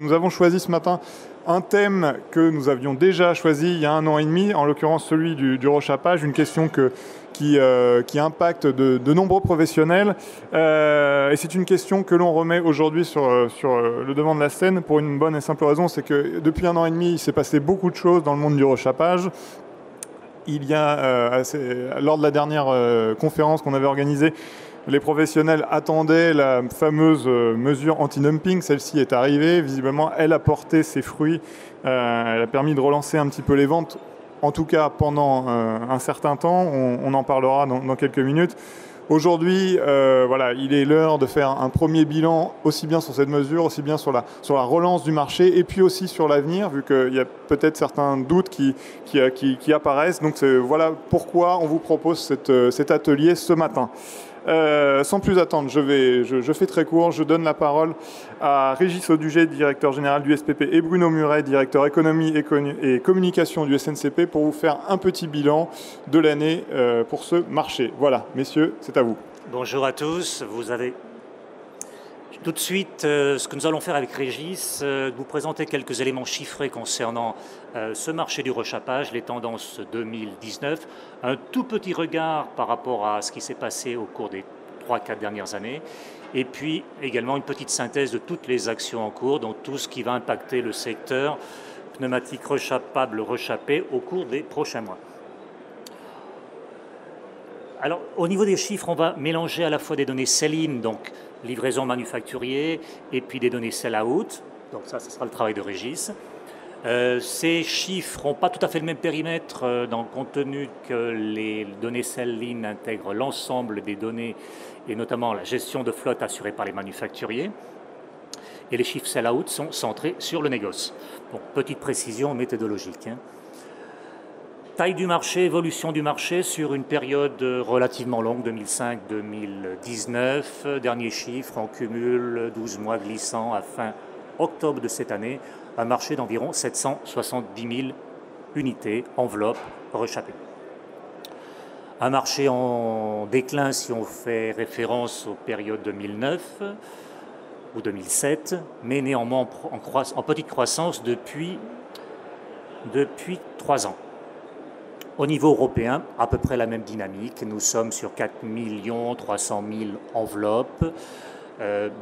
Nous avons choisi ce matin un thème que nous avions déjà choisi il y a 1 an et demi, en l'occurrence celui du rechapage, une question qui impacte de nombreux professionnels. Et c'est une question que l'on remet aujourd'hui sur le devant de la scène pour une bonne et simple raison, c'est que depuis 1 an et demi, il s'est passé beaucoup de choses dans le monde du rechapage. Il y a, lors de la dernière conférence qu'on avait organisée, les professionnels attendaient la fameuse mesure anti-dumping. Celle-ci est arrivée. Visiblement, elle a porté ses fruits. Elle a permis de relancer un petit peu les ventes, en tout cas pendant un certain temps. On en parlera dans quelques minutes. Aujourd'hui, voilà, il est l'heure de faire un premier bilan aussi bien sur cette mesure, aussi bien sur la relance du marché et puis aussi sur l'avenir, vu qu'il y a peut-être certains doutes qui apparaissent. Donc voilà pourquoi on vous propose cet atelier ce matin. Sans plus attendre, je fais très court. Je donne la parole à Régis Auduget, directeur général du SPP, et Bruno Muret, directeur économie et communication du SNCP, pour vous faire un petit bilan de l'année pour ce marché. Voilà, messieurs, c'est à vous. Bonjour à tous. Vous avez tout de suite ce que nous allons faire avec Régis, vous présenter quelques éléments chiffrés concernant ce marché du rechapage, les tendances 2019, un tout petit regard par rapport à ce qui s'est passé au cours des 3-4 dernières années, et puis également une petite synthèse de toutes les actions en cours, donc tout ce qui va impacter le secteur pneumatique rechapable, rechappé au cours des prochains mois. Alors, au niveau des chiffres, on va mélanger à la fois des données sell-in, donc livraison manufacturier, et puis des données sell-out. Donc ça, ce sera le travail de Régis. Ces chiffres n'ont pas tout à fait le même périmètre, compte tenu que les données sell-in intègrent l'ensemble des données, et notamment la gestion de flotte assurée par les manufacturiers. Et les chiffres sell-out sont centrés sur le négoce. Donc, petite précision méthodologique. Taille du marché, évolution du marché sur une période relativement longue, 2005-2019. Dernier chiffre, en cumul 12 mois glissants à fin octobre de cette année. Un marché d'environ 770 000 unités, enveloppes rechappées. Un marché en déclin si on fait référence aux périodes 2009 ou 2007, mais néanmoins en petite croissance depuis 3 ans. Au niveau européen, à peu près la même dynamique. Nous sommes sur 4 300 000 enveloppes.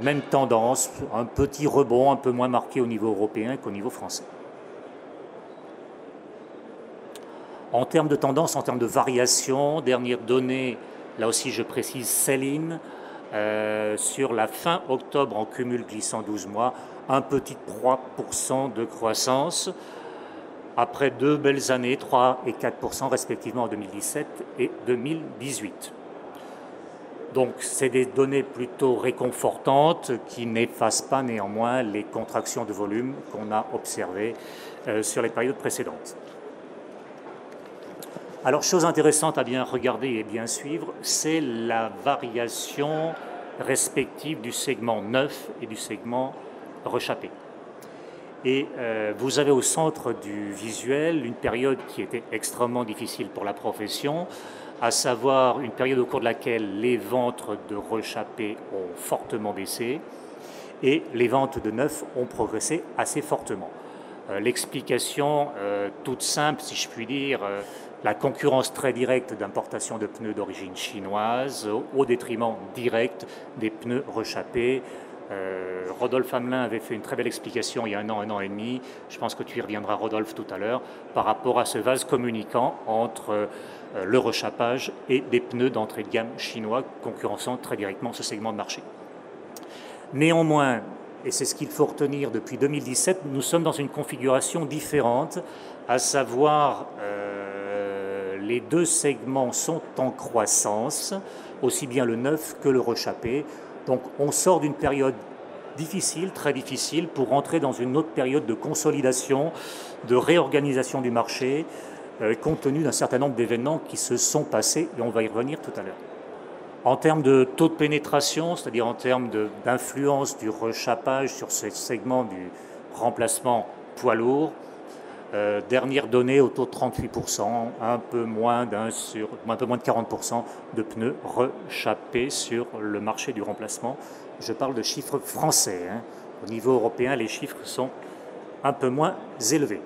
Même tendance, un petit rebond un peu moins marqué au niveau européen qu'au niveau français. En termes de tendance, en termes de variation, dernière donnée, là aussi je précise sell-in, sur la fin octobre en cumul glissant 12 mois, un petit 3% de croissance. Après 2 belles années, 3 et 4% respectivement en 2017 et 2018. Donc c'est des données plutôt réconfortantes qui n'effacent pas néanmoins les contractions de volume qu'on a observées sur les périodes précédentes. Alors, chose intéressante à bien regarder et bien suivre, c'est la variation respective du segment neuf et du segment rechappé. Et vous avez au centre du visuel une période qui était extrêmement difficile pour la profession, à savoir une période au cours de laquelle les ventes de rechappés ont fortement baissé et les ventes de neuf ont progressé assez fortement. L'explication toute simple, si je puis dire, la concurrence très directe d'importation de pneus d'origine chinoise au détriment direct des pneus rechappés. Rodolphe Hamelin avait fait une très belle explication il y a 1 an et demi. Je pense que tu y reviendras, Rodolphe, tout à l'heure, par rapport à ce vase communicant entre le rechappage et des pneus d'entrée de gamme chinois concurrençant très directement ce segment de marché. Néanmoins, et c'est ce qu'il faut retenir depuis 2017, nous sommes dans une configuration différente, à savoir les deux segments sont en croissance, aussi bien le neuf que le rechappé. Donc on sort d'une période difficile, très difficile, pour rentrer dans une autre période de consolidation, de réorganisation du marché, compte tenu d'un certain nombre d'événements qui se sont passés, et on va y revenir tout à l'heure. En termes de taux de pénétration, c'est-à-dire en termes d'influence du rechappage sur ce segment du remplacement poids lourd, dernière donnée au taux de 38%, un peu moins de 40% de pneus rechappés sur le marché du remplacement. Je parle de chiffres français, Au niveau européen, les chiffres sont un peu moins élevés.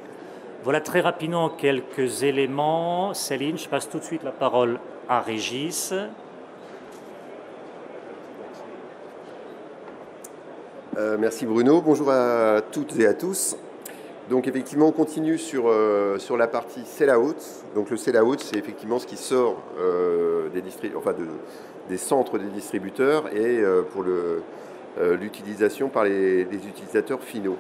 Voilà très rapidement quelques éléments. Céline, je passe tout de suite la parole à Régis. Merci Bruno, bonjour à toutes et à tous. Donc effectivement on continue sur la partie sell-out. Donc le sell-out c'est effectivement ce qui sort des centres des distributeurs et pour l'utilisation par les utilisateurs finaux.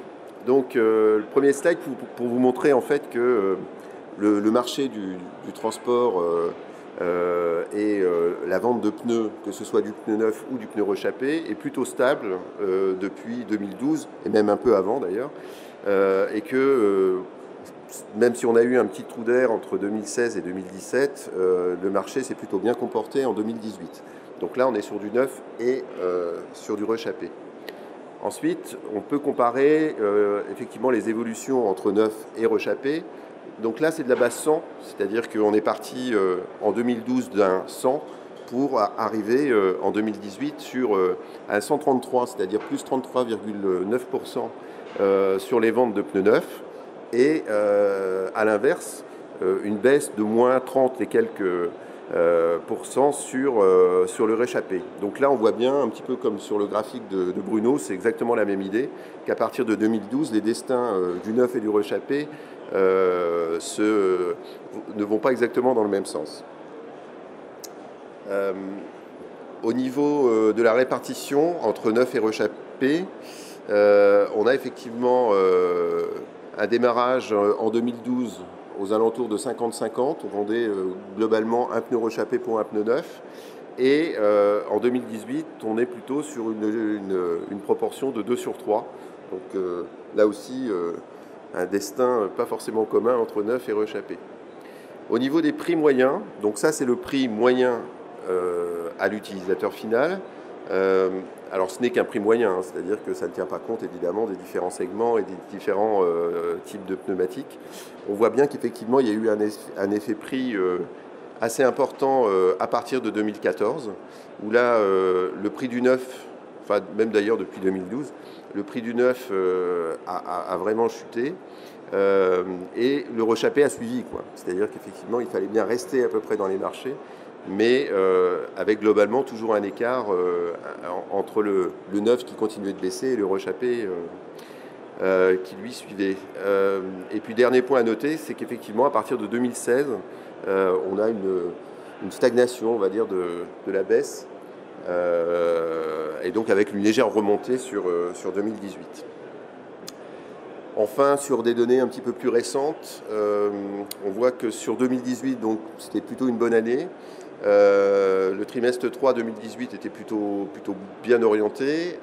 Donc le premier slide pour vous montrer en fait que le marché du transport et la vente de pneus, que ce soit du pneu neuf ou du pneu rechappé, est plutôt stable depuis 2012 et même un peu avant d'ailleurs, et que même si on a eu un petit trou d'air entre 2016 et 2017, le marché s'est plutôt bien comporté en 2018. Donc là on est sur du neuf et sur du rechappé. Ensuite, on peut comparer effectivement les évolutions entre neuf et rechappé. Donc là, c'est de la base 100, c'est-à-dire qu'on est parti en 2012 d'un 100 pour arriver en 2018 sur un 133, c'est-à-dire plus 33,9% sur les ventes de pneus neufs. Et à l'inverse, une baisse de moins 30 et quelques pourcents sur le réchappé. Donc là, on voit bien, un petit peu comme sur le graphique de Bruno, c'est exactement la même idée, qu'à partir de 2012, les destins du neuf et du réchappé ne vont pas exactement dans le même sens. Au niveau de la répartition entre neuf et rechappé, on a effectivement un démarrage en 2012 aux alentours de 50-50. On vendait globalement un pneu rechappé pour un pneu neuf. Et en 2018, on est plutôt sur une proportion de 2 sur 3. Donc là aussi, un destin pas forcément commun entre neuf et rechappé. Au niveau des prix moyens, donc ça c'est le prix moyen à l'utilisateur final. Alors ce n'est qu'un prix moyen, hein, c'est-à-dire que ça ne tient pas compte évidemment des différents segments et des différents types de pneumatiques. On voit bien qu'effectivement il y a eu un effet prix assez important à partir de 2014, où là le prix du neuf, enfin même d'ailleurs depuis 2012, le prix du neuf a vraiment chuté et le rechappé a suivi, quoi. C'est-à-dire qu'effectivement il fallait bien rester à peu près dans les marchés, mais avec globalement toujours un écart entre le neuf qui continuait de baisser et le rechappé qui lui suivait. Et puis dernier point à noter, c'est qu'effectivement à partir de 2016, on a une stagnation, on va dire, de la baisse, et donc avec une légère remontée sur 2018. Enfin, sur des données un petit peu plus récentes, on voit que sur 2018, donc c'était plutôt une bonne année. Le trimestre 3 2018 était plutôt bien orienté.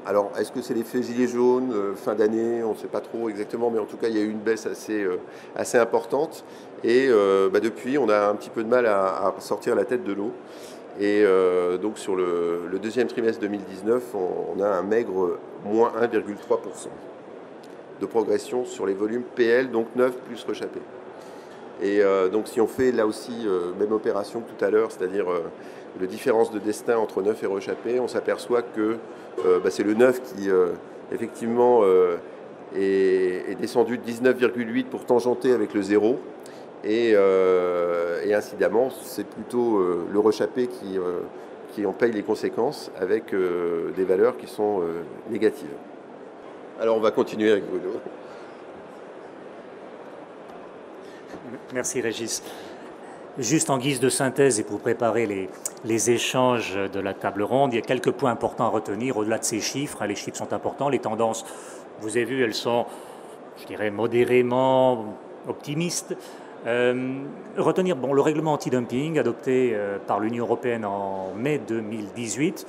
Alors, est-ce que c'est l'effet gilet jaune, fin d'année? On ne sait pas trop exactement, mais en tout cas, il y a eu une baisse assez importante. Et depuis, on a un petit peu de mal à sortir la tête de l'eau. Et donc, sur le deuxième trimestre 2019, on a un maigre moins 1,3% de progression sur les volumes PL, donc neuf plus rechappé. Et donc si on fait là aussi même opération que tout à l'heure, c'est-à-dire la différence de destin entre neuf et rechappé, on s'aperçoit que c'est le neuf qui effectivement est descendu de 19,8 pour tangenter avec le 0. Et incidemment, c'est plutôt le rechappé qui en paye les conséquences avec des valeurs qui sont négatives. Alors on va continuer avec Bruno. Merci Régis. Juste en guise de synthèse et pour préparer les échanges de la table ronde, il y a quelques points importants à retenir au-delà de ces chiffres. Les chiffres sont importants, les tendances, vous avez vu, elles sont, je dirais, modérément optimistes. Retenir le règlement anti-dumping adopté par l'Union européenne en mai 2018,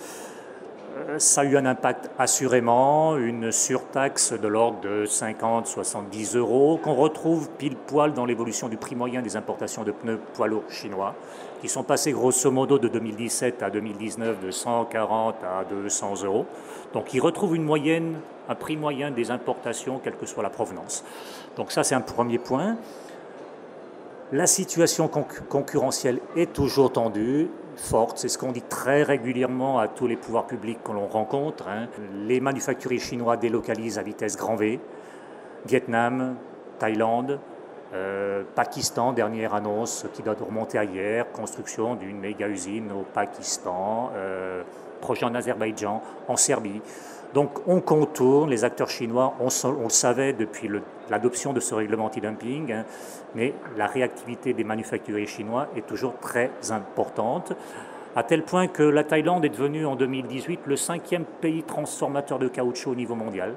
ça a eu un impact assurément, une surtaxe de l'ordre de 50-70 € qu'on retrouve pile poil dans l'évolution du prix moyen des importations de pneus poids lourds chinois qui sont passés grosso modo de 2017 à 2019 de 140 à 200 €. Donc ils retrouvent un prix moyen des importations, quelle que soit la provenance. Donc ça c'est un premier point. La situation concurrentielle est toujours tendue, forte, c'est ce qu'on dit très régulièrement à tous les pouvoirs publics que l'on rencontre. Les manufacturiers chinois délocalisent à vitesse grand V. Vietnam, Thaïlande, Pakistan, dernière annonce qui doit remonter à hier, construction d'une méga-usine au Pakistan, projet en Azerbaïdjan, en Serbie. Donc on contourne, les acteurs chinois, on le savait depuis l'adoption de ce règlement anti-dumping, mais la réactivité des manufacturiers chinois est toujours très importante, à tel point que la Thaïlande est devenue en 2018 le 5e pays transformateur de caoutchouc au niveau mondial.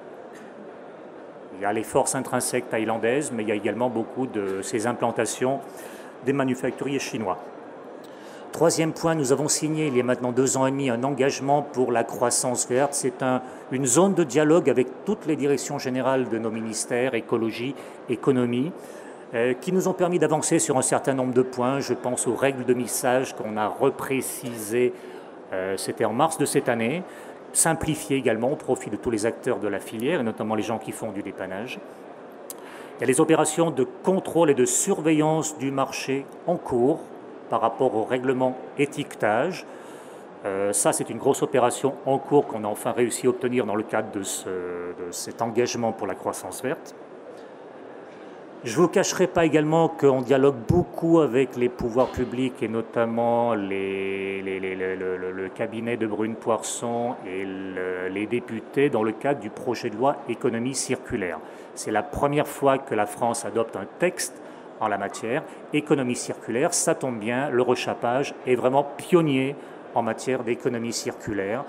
Il y a les forces intrinsèques thaïlandaises, mais il y a également beaucoup de ces implantations des manufacturiers chinois. Troisième point, nous avons signé il y a maintenant 2 ans et demi un engagement pour la croissance verte. C'est une zone de dialogue avec toutes les directions générales de nos ministères, écologie, économie, qui nous ont permis d'avancer sur un certain nombre de points. Je pense aux règles de mixage qu'on a reprécisées, c'était en mars de cette année, simplifiées également au profit de tous les acteurs de la filière, et notamment les gens qui font du dépannage. Il y a les opérations de contrôle et de surveillance du marché en cours, par rapport au règlement étiquetage. Ça, c'est une grosse opération en cours qu'on a enfin réussi à obtenir dans le cadre de cet engagement pour la croissance verte. Je ne vous cacherai pas également qu'on dialogue beaucoup avec les pouvoirs publics et notamment le cabinet de Brune Poirson et les députés dans le cadre du projet de loi économie circulaire. C'est la première fois que la France adopte un texte en la matière, économie circulaire, ça tombe bien, le Rechapage est vraiment pionnier en matière d'économie circulaire.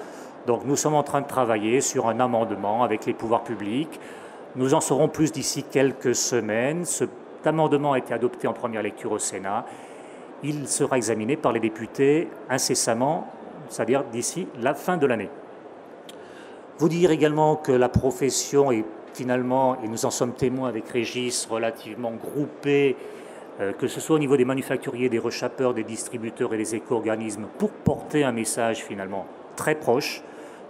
Donc nous sommes en train de travailler sur un amendement avec les pouvoirs publics. Nous en saurons plus d'ici quelques semaines. Cet amendement a été adopté en première lecture au Sénat. Il sera examiné par les députés incessamment, c'est-à-dire d'ici la fin de l'année. Vous dire également que la profession est finalement, et nous en sommes témoins avec Régis, relativement groupés, que ce soit au niveau des manufacturiers, des rechapeurs, des distributeurs et des éco-organismes, pour porter un message finalement très proche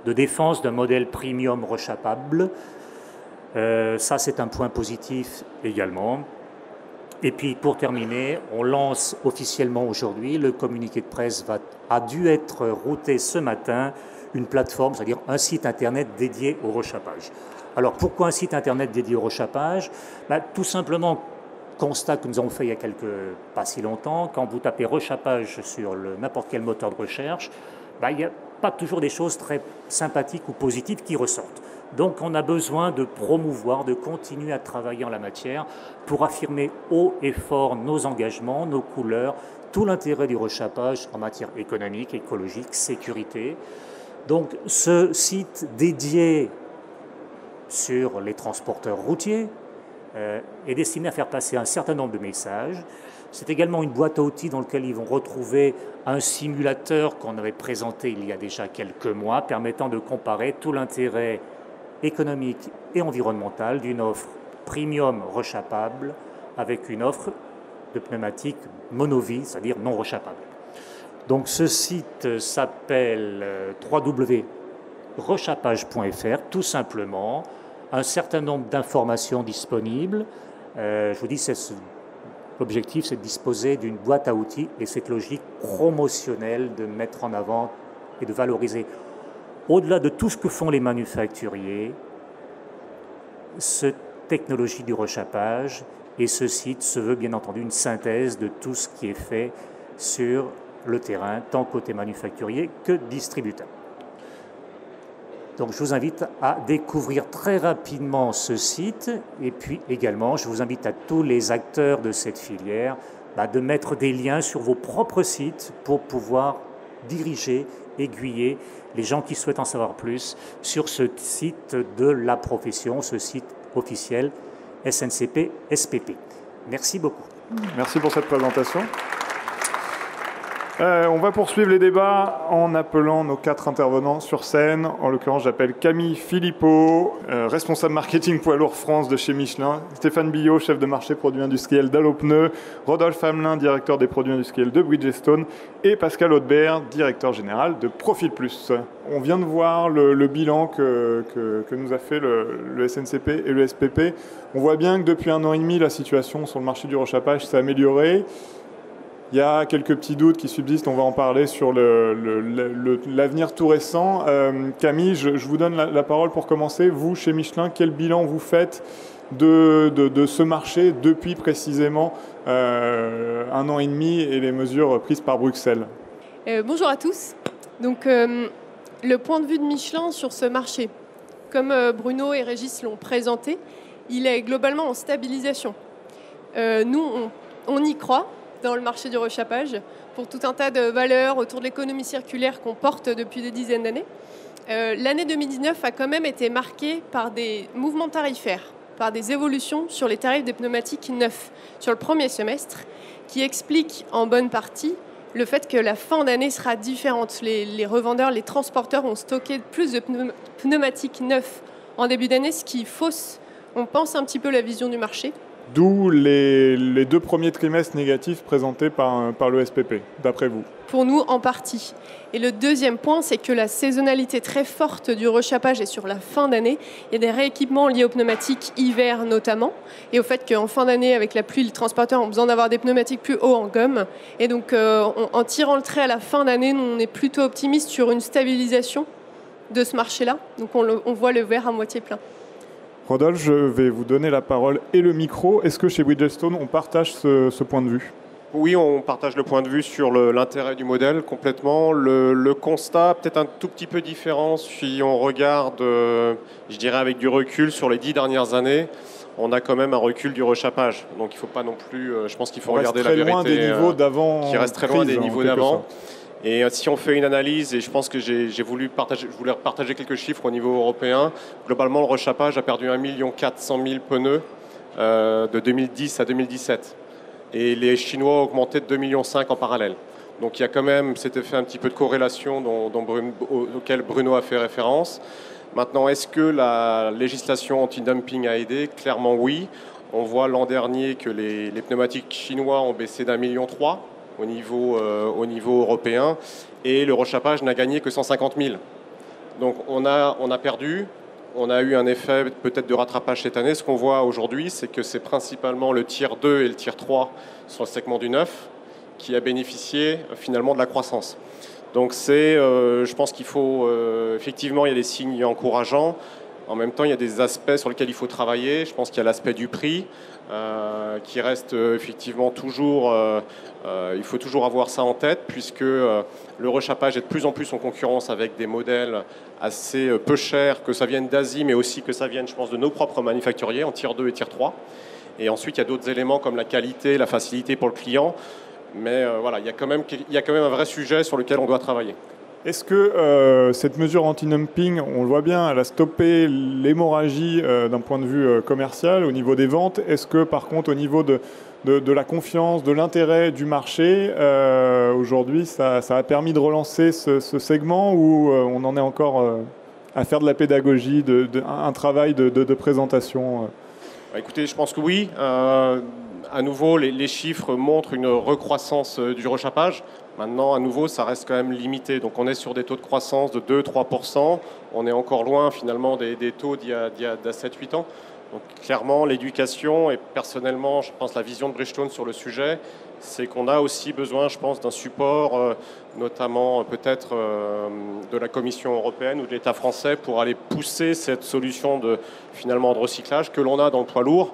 de défense d'un modèle premium rechapable. Ça, c'est un point positif également. Et puis, pour terminer, on lance officiellement aujourd'hui, le communiqué de presse a dû être routé ce matin, une plateforme, c'est-à-dire un site internet dédié au rechapage. Alors pourquoi un site internet dédié au rechapage? Tout simplement, constat que nous avons fait il y a pas si longtemps, quand vous tapez rechapage sur n'importe quel moteur de recherche, il n'y a pas toujours des choses très sympathiques ou positives qui ressortent. Donc on a besoin de promouvoir, de continuer à travailler en la matière pour affirmer haut et fort nos engagements, nos couleurs, tout l'intérêt du rechapage en matière économique, écologique, sécurité. Donc ce site dédié sur les transporteurs routiers est destiné à faire passer un certain nombre de messages. C'est également une boîte à outils dans laquelle ils vont retrouver un simulateur qu'on avait présenté il y a déjà quelques mois, permettant de comparer tout l'intérêt économique et environnemental d'une offre premium rechapable avec une offre de pneumatiques monovie, c'est-à-dire non rechapables. Donc ce site s'appelle www.rechapage.fr, tout simplement. Un certain nombre d'informations disponibles. Je vous dis, l'objectif, c'est de disposer d'une boîte à outils et cette logique promotionnelle de mettre en avant et de valoriser, au-delà de tout ce que font les manufacturiers, cette technologie du rechapage. Et ce site se veut bien entendu une synthèse de tout ce qui est fait sur le terrain, tant côté manufacturier que distributeur. Donc je vous invite à découvrir très rapidement ce site et puis également je vous invite à tous les acteurs de cette filière de mettre des liens sur vos propres sites pour pouvoir diriger, aiguiller les gens qui souhaitent en savoir plus sur ce site de la profession, ce site officiel SNCP SPP. Merci beaucoup. Merci pour cette présentation. On va poursuivre les débats en appelant nos 4 intervenants sur scène. En l'occurrence, j'appelle Camille Philippot, responsable marketing poids lourd France de chez Michelin, Stéphane Billot, chef de marché produits industriels d'Allo Pneus, Rodolphe Hamelin, directeur des produits industriels de Bridgestone, et Pascal Audebert, directeur général de Profil Plus. On vient de voir le bilan que nous a fait le SNCP et le SPP. On voit bien que depuis 1 an et demi, la situation sur le marché du rechapage s'est améliorée. Il y a quelques petits doutes qui subsistent, on va en parler sur l'avenir tout récent. Camille, je vous donne la parole pour commencer. Vous, chez Michelin, quel bilan vous faites de ce marché depuis précisément 1 an et demi et les mesures prises par Bruxelles? Bonjour à tous. Donc, le point de vue de Michelin sur ce marché, comme Bruno et Régis l'ont présenté, il est globalement en stabilisation. Nous, on y croit dans le marché du rechapage, pour tout un tas de valeurs autour de l'économie circulaire qu'on porte depuis des dizaines d'années. L'année 2019 a quand même été marquée par des mouvements tarifaires, par des évolutions sur les tarifs des pneumatiques neufs sur le premier semestre, qui expliquent en bonne partie le fait que la fin d'année sera différente. Les revendeurs, les transporteurs ont stocké plus de pneumatiques neufs en début d'année, ce qui fausse, on pense, un petit peu la vision du marché. D'où les 2 premiers trimestres négatifs présentés par le SPP, d'après vous? Pour nous, en partie. Et le deuxième point, c'est que la saisonnalité très forte du rechapage est sur la fin d'année. Il y a des rééquipements liés aux pneumatiques hiver notamment, et au fait qu'en fin d'année, avec la pluie, les transporteurs ont besoin d'avoir des pneumatiques plus hauts en gomme. Et donc, en tirant le trait à la fin d'année, nous, on est plutôt optimiste sur une stabilisation de ce marché-là. Donc, on voit le verre à moitié plein. Rodolphe, je vais vous donner la parole et le micro. Est-ce que chez Bridgestone, on partage ce point de vue? Oui, on partage le point de vue sur l'intérêt du modèle complètement. Le constat, peut-être un tout petit peu différent si on regarde, je dirais avec du recul, sur les 10 dernières années. On a quand même un recul du rechapage. Donc il ne faut pas non plus, je pense qu'il faut regarder la vérité. Loin des niveaux d'avant. Qui reste très loin des niveaux d'avant. Et si on fait une analyse, et je pense que je voulais partager quelques chiffres au niveau européen, globalement le rechapage a perdu 1,4 million pneus de 2010 à 2017. Et les Chinois ont augmenté de 2,5 millions en parallèle. Donc il y a quand même cet effet un petit peu de corrélation auquel Bruno a fait référence. Maintenant, est-ce que la législation anti-dumping a aidé? Clairement oui. On voit l'an dernier que les pneumatiques chinois ont baissé d'1,3 million au niveau européen, et le rechapage n'a gagné que 150 000. Donc on a perdu, on a eu un effet peut-être de rattrapage cette année. Ce qu'on voit aujourd'hui, c'est que c'est principalement le tiers 2 et le tiers 3 sur le segment du neuf qui a bénéficié finalement de la croissance. Donc je pense qu'il faut, effectivement, il y a des signes encourageants. En même temps, il y a des aspects sur lesquels il faut travailler. Je pense qu'il y a l'aspect du prix qui reste effectivement toujours... il faut toujours avoir ça en tête, puisque le rechapage est de plus en plus en concurrence avec des modèles assez peu chers, que ça vienne d'Asie, mais aussi que ça vienne, je pense, de nos propres manufacturiers en tier 2 et tier 3. Et ensuite, il y a d'autres éléments comme la qualité, la facilité pour le client. Mais voilà, il y a quand même un vrai sujet sur lequel on doit travailler. Est-ce que cette mesure anti-dumping, on le voit bien, elle a stoppé l'hémorragie d'un point de vue commercial au niveau des ventes? Est-ce que par contre au niveau de la confiance, de l'intérêt du marché, aujourd'hui ça a permis de relancer ce segment, ou on en est encore à faire de la pédagogie, un travail de présentation? Écoutez, je pense que oui. À nouveau, les chiffres montrent une recroissance du rechapage. Maintenant, à nouveau, ça reste quand même limité. Donc on est sur des taux de croissance de 2-3%. On est encore loin finalement des taux d'il y a 7-8 ans. Donc clairement, l'éducation et personnellement, je pense la vision de Bridgestone sur le sujet, c'est qu'on a aussi besoin, je pense, d'un support, notamment peut-être de la Commission européenne ou de l'État français, pour aller pousser cette solution de recyclage que l'on a dans le poids lourd.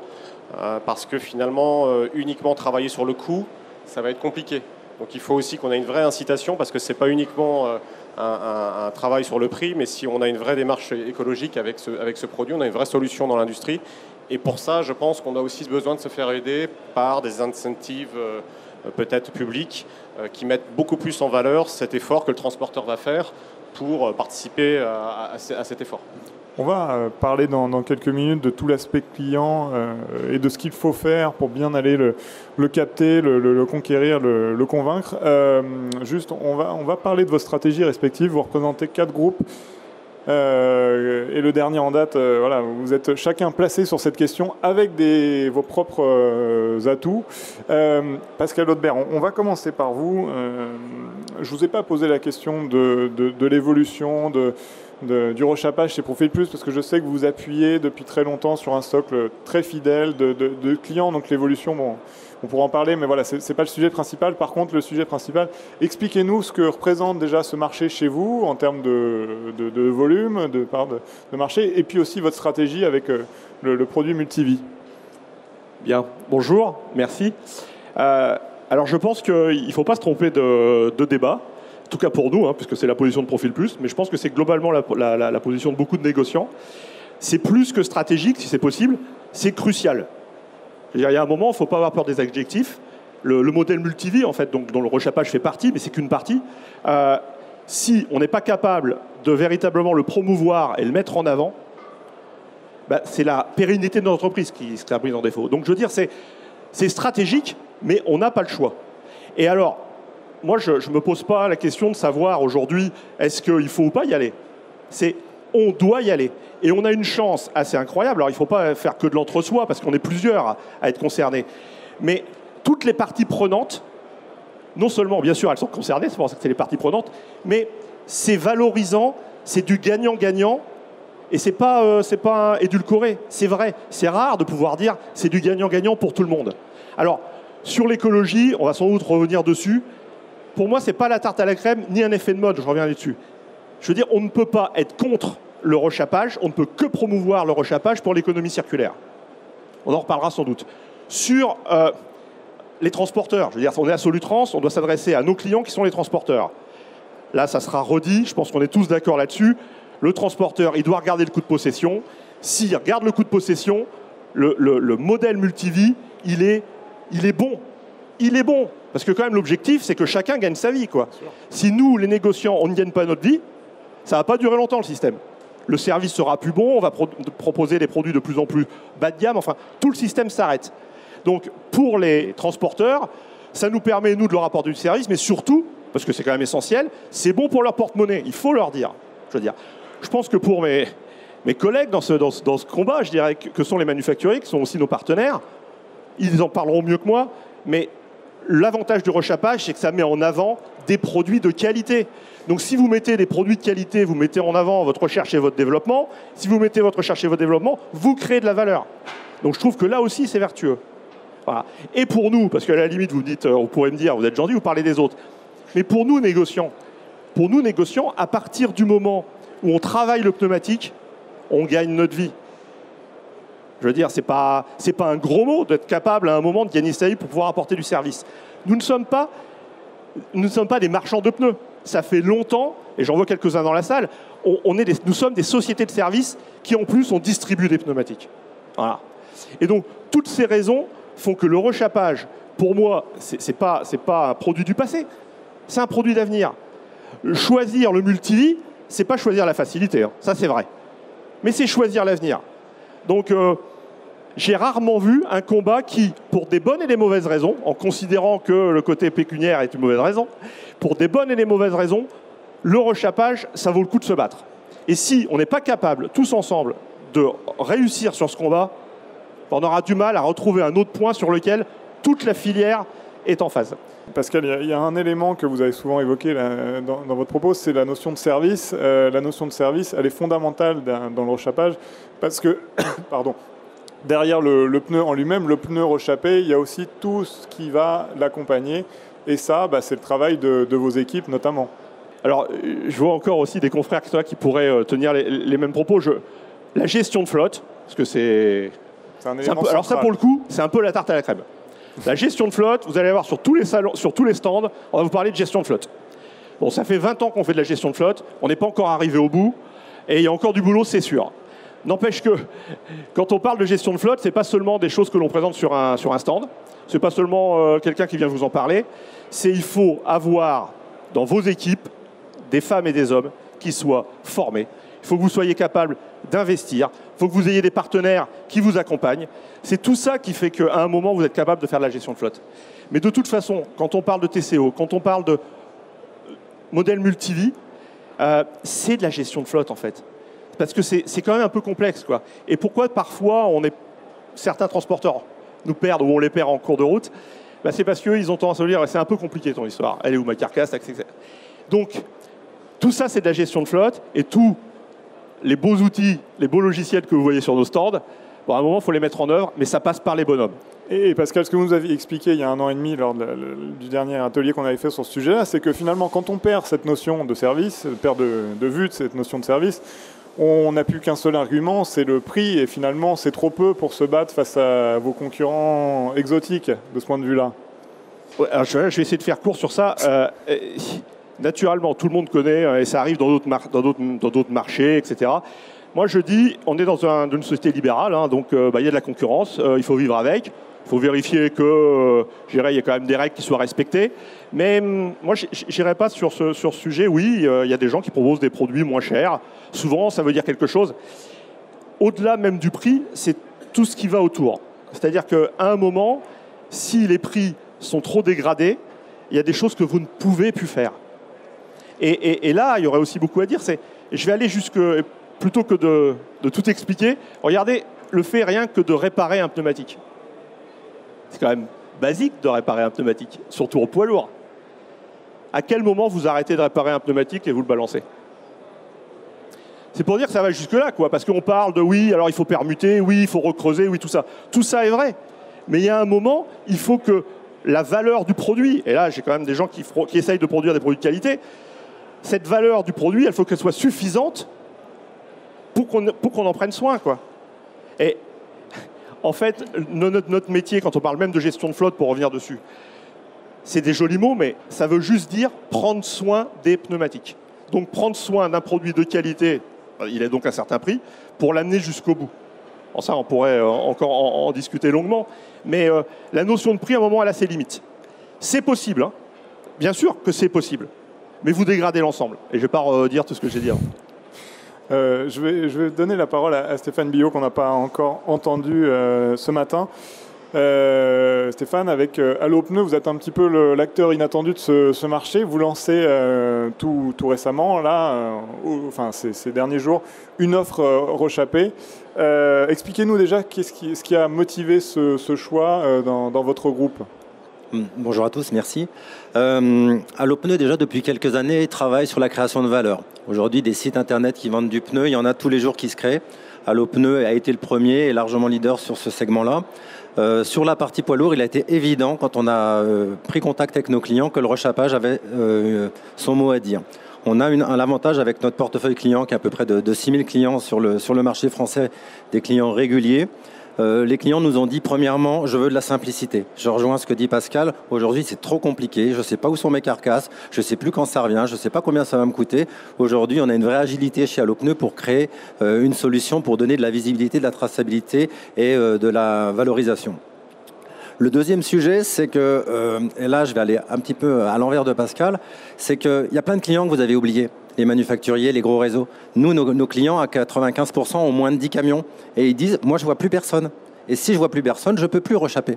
Parce que finalement, uniquement travailler sur le coût, ça va être compliqué. Donc il faut aussi qu'on ait une vraie incitation, parce que ce n'est pas uniquement un travail sur le prix, mais si on a une vraie démarche écologique avec ce produit, on a une vraie solution dans l'industrie. Et pour ça, je pense qu'on a aussi besoin de se faire aider par des incentives peut-être publics qui mettent beaucoup plus en valeur cet effort que le transporteur va faire pour participer à cet effort. On va parler dans quelques minutes de tout l'aspect client et de ce qu'il faut faire pour bien aller le capter, le conquérir, le convaincre. Juste, on va parler de vos stratégies respectives. Vous représentez 4 groupes. Et le dernier en date, voilà, vous êtes chacun placé sur cette question avec vos propres atouts. Pascal Audebert, on va commencer par vous. Je ne vous ai pas posé la question de l'évolution du rechapage chez Profil Plus, parce que je sais que vous vous appuyez depuis très longtemps sur un socle très fidèle de clients, donc l'évolution, bon, on pourra en parler, mais voilà, c'est pas le sujet principal. Par contre, le sujet principal, expliquez-nous ce que représente déjà ce marché chez vous en termes de volume, de marché, et puis aussi votre stratégie avec le produit Multivie. Bien, bonjour, merci. Alors je pense qu'il ne faut pas se tromper de débat, en tout cas pour nous, hein, puisque c'est la position de Profil Plus, mais je pense que c'est globalement la position de beaucoup de négociants. C'est plus que stratégique, si c'est possible, c'est crucial. Il y a un moment, il ne faut pas avoir peur des adjectifs. Le modèle Multivie, en fait, dont le rechapage fait partie, mais c'est qu'une partie, si on n'est pas capable de véritablement le promouvoir et le mettre en avant, c'est la pérennité de notre entreprise qui sera prise en défaut. Donc je veux dire, c'est stratégique, mais on n'a pas le choix. Et alors, moi, je ne me pose pas la question de savoir aujourd'hui, est-ce qu'il faut ou pas y aller. On doit y aller. Et on a une chance assez incroyable. Alors, il ne faut pas faire que de l'entre-soi, parce qu'on est plusieurs à être concernés. Mais toutes les parties prenantes, non seulement, bien sûr, elles sont concernées, c'est pour ça que c'est les parties prenantes, mais c'est valorisant, c'est du gagnant-gagnant, et c'est pas édulcoré, c'est vrai. C'est rare de pouvoir dire c'est du gagnant-gagnant pour tout le monde. Alors, sur l'écologie, on va sans doute revenir dessus. Pour moi, ce n'est pas la tarte à la crème, ni un effet de mode, je reviens là-dessus. Je veux dire, on ne peut pas être contre le rechapage, on ne peut que promouvoir le rechapage pour l'économie circulaire. On en reparlera sans doute. Sur les transporteurs, je veux dire, on est à Solutrans, on doit s'adresser à nos clients qui sont les transporteurs. Là, ça sera redit, je pense qu'on est tous d'accord là-dessus. Le transporteur, il doit regarder le coût de possession. S'il regarde le coût de possession, le modèle Multivie, il est bon. Il est bon. Parce que quand même, l'objectif, c'est que chacun gagne sa vie, quoi. Si nous, les négociants, on ne gagne pas notre vie, ça ne va pas durer longtemps, le système. Le service sera plus bon, on va proposer des produits de plus en plus bas de gamme. Enfin, tout le système s'arrête. Donc, pour les transporteurs, ça nous permet, nous, de leur apporter du service, mais surtout, parce que c'est quand même essentiel, c'est bon pour leur porte-monnaie. Il faut leur dire. Je pense que pour mes collègues dans ce combat, je dirais que sont les manufacturiers, qui sont aussi nos partenaires, ils en parleront mieux que moi, mais l'avantage du rechapage, c'est que ça met en avant des produits de qualité. Donc si vous mettez des produits de qualité, vous mettez en avant votre recherche et votre développement. Si vous mettez votre recherche et votre développement, vous créez de la valeur. Donc je trouve que là aussi, c'est vertueux. Voilà. Et pour nous, parce qu'à la limite, vous dites, on pourrait me dire, vous êtes gentil, vous parlez des autres. Mais pour nous, négociants, à partir du moment où on travaille le pneumatique, on gagne notre vie. Je veux dire, c'est pas un gros mot d'être capable à un moment de gagner sa vie pour pouvoir apporter du service. Nous ne sommes pas des marchands de pneus. Ça fait longtemps, et j'en vois quelques-uns dans la salle, nous sommes des sociétés de services qui en plus on distribue des pneumatiques. Voilà. Et donc toutes ces raisons font que le rechapage, pour moi, c'est pas un produit du passé, c'est un produit d'avenir. Choisir le Multivie, c'est pas choisir la facilité, hein. Ça c'est vrai. Mais c'est choisir l'avenir. Donc j'ai rarement vu un combat qui, pour des bonnes et des mauvaises raisons, en considérant que le côté pécuniaire est une mauvaise raison, pour des bonnes et des mauvaises raisons, le rechapage, ça vaut le coup de se battre. Et si on n'est pas capable, tous ensemble, de réussir sur ce combat, on aura du mal à retrouver un autre point sur lequel toute la filière est en phase. Pascal, il y a un élément que vous avez souvent évoqué là, dans votre propos, c'est la notion de service. La notion de service, elle est fondamentale dans le rechapage parce que, pardon, derrière le pneu en lui-même, le pneu rechapé, il y a aussi tout ce qui va l'accompagner. Et ça, c'est le travail de vos équipes notamment. Alors, je vois encore aussi des confrères qui pourraient tenir les mêmes propos. La gestion de flotte, parce que c'est un élément central. Alors ça, pour le coup, c'est un peu la tarte à la crème. La gestion de flotte, vous allez voir sur tous les salons, sur tous les stands, on va vous parler de gestion de flotte. Bon, ça fait 20 ans qu'on fait de la gestion de flotte, on n'est pas encore arrivé au bout, et il y a encore du boulot, c'est sûr. N'empêche que, quand on parle de gestion de flotte, c'est pas seulement des choses que l'on présente sur un stand, c'est pas seulement quelqu'un qui vient vous en parler, il faut avoir dans vos équipes des femmes et des hommes qu'ils soient formés. Il faut que vous soyez capable d'investir. Il faut que vous ayez des partenaires qui vous accompagnent. C'est tout ça qui fait qu'à un moment, vous êtes capable de faire de la gestion de flotte. Mais de toute façon, quand on parle de TCO, quand on parle de modèle multivie, c'est de la gestion de flotte, en fait. Parce que c'est quand même un peu complexe, quoi. Et pourquoi, parfois, certains transporteurs nous perdent ou on les perd en cours de route? C'est parce qu'ils ont tendance à dire c'est un peu compliqué ton histoire. Elle est où ma carcasse, etc. Donc, tout ça, c'est de la gestion de flotte. Et tous les beaux outils, les beaux logiciels que vous voyez sur nos stands, à un moment, il faut les mettre en œuvre, mais ça passe par les bonhommes. Et Pascal, ce que vous nous aviez expliqué il y a 1 an et demi lors du dernier atelier qu'on avait fait sur ce sujet-là, c'est que finalement, quand on perd cette notion de service, perd de vue de cette notion de service, on n'a plus qu'un seul argument, c'est le prix. Et finalement, c'est trop peu pour se battre face à vos concurrents exotiques de ce point de vue-là. Ouais, alors je vais essayer de faire court sur ça. Naturellement, tout le monde connaît, et ça arrive dans d'autres marchés, etc. Moi, je dis, on est dans une société libérale, hein, donc il y a de la concurrence, il faut vivre avec. Il faut vérifier que, il y a quand même des règles qui soient respectées. Mais moi, je n'irai pas sur ce sujet. Oui, il y a des gens qui proposent des produits moins chers. Souvent, ça veut dire quelque chose. Au-delà même du prix, c'est tout ce qui va autour. C'est-à-dire qu'à un moment, si les prix sont trop dégradés, il y a des choses que vous ne pouvez plus faire. Et là, il y aurait aussi beaucoup à dire. Je vais aller plutôt que de tout expliquer, regardez le fait rien que de réparer un pneumatique. C'est quand même basique de réparer un pneumatique, surtout au poids lourd. À quel moment vous arrêtez de réparer un pneumatique et vous le balancez? C'est pour dire que ça va jusque-là, quoi. Parce qu'on parle de oui, alors il faut permuter, oui, il faut recreuser, oui, tout ça. Tout ça est vrai. Mais il y a un moment, il faut que la valeur du produit, et là j'ai quand même des gens qui essayent de produire des produits de qualité, cette valeur du produit, il faut qu'elle soit suffisante pour qu'on en prenne soin, quoi. Et en fait, notre métier, quand on parle même de gestion de flotte, pour revenir dessus, c'est des jolis mots, mais ça veut juste dire prendre soin des pneumatiques. Donc prendre soin d'un produit de qualité, il est donc à un certain prix, pour l'amener jusqu'au bout. Bon, ça, on pourrait encore en discuter longuement, mais la notion de prix, à un moment, elle a ses limites. C'est possible, hein. Bien sûr que c'est possible, mais vous dégradez l'ensemble. Et je ne vais pas redire tout ce que j'ai dit avant. Je vais donner la parole à Stéphane Billot, qu'on n'a pas encore entendu ce matin. Stéphane, avec Allo Pneus, vous êtes un petit peu l'acteur inattendu de ce marché. Vous lancez tout récemment, là, ces derniers jours, une offre rechapée. Expliquez-nous déjà ce qui a motivé ce choix dans votre groupe. Bonjour à tous, merci. Allo Pneus, déjà depuis quelques années, travaille sur la création de valeur. Aujourd'hui, des sites internet qui vendent du pneu, il y en a tous les jours qui se créent. Allo Pneus a été le premier et largement leader sur ce segment-là. Sur la partie poids lourd, il a été évident quand on a pris contact avec nos clients que le rechapage avait son mot à dire. On a l'avantage avec notre portefeuille client qui est à peu près de 6000 clients sur le marché français, des clients réguliers. Les clients nous ont dit, premièrement, je veux de la simplicité. Je rejoins ce que dit Pascal. Aujourd'hui, c'est trop compliqué. Je ne sais pas où sont mes carcasses. Je ne sais plus quand ça revient. Je ne sais pas combien ça va me coûter. Aujourd'hui, on a une vraie agilité chez Allo Pneus pour créer une solution pour donner de la visibilité, de la traçabilité et de la valorisation. Le deuxième sujet, c'est que, et là je vais aller un petit peu à l'envers de Pascal, c'est qu'il y a plein de clients que vous avez oubliés, les manufacturiers, les gros réseaux. Nous, nos clients à 95% ont moins de 10 camions et ils disent, moi je vois plus personne. Et si je vois plus personne, je peux plus rechapper.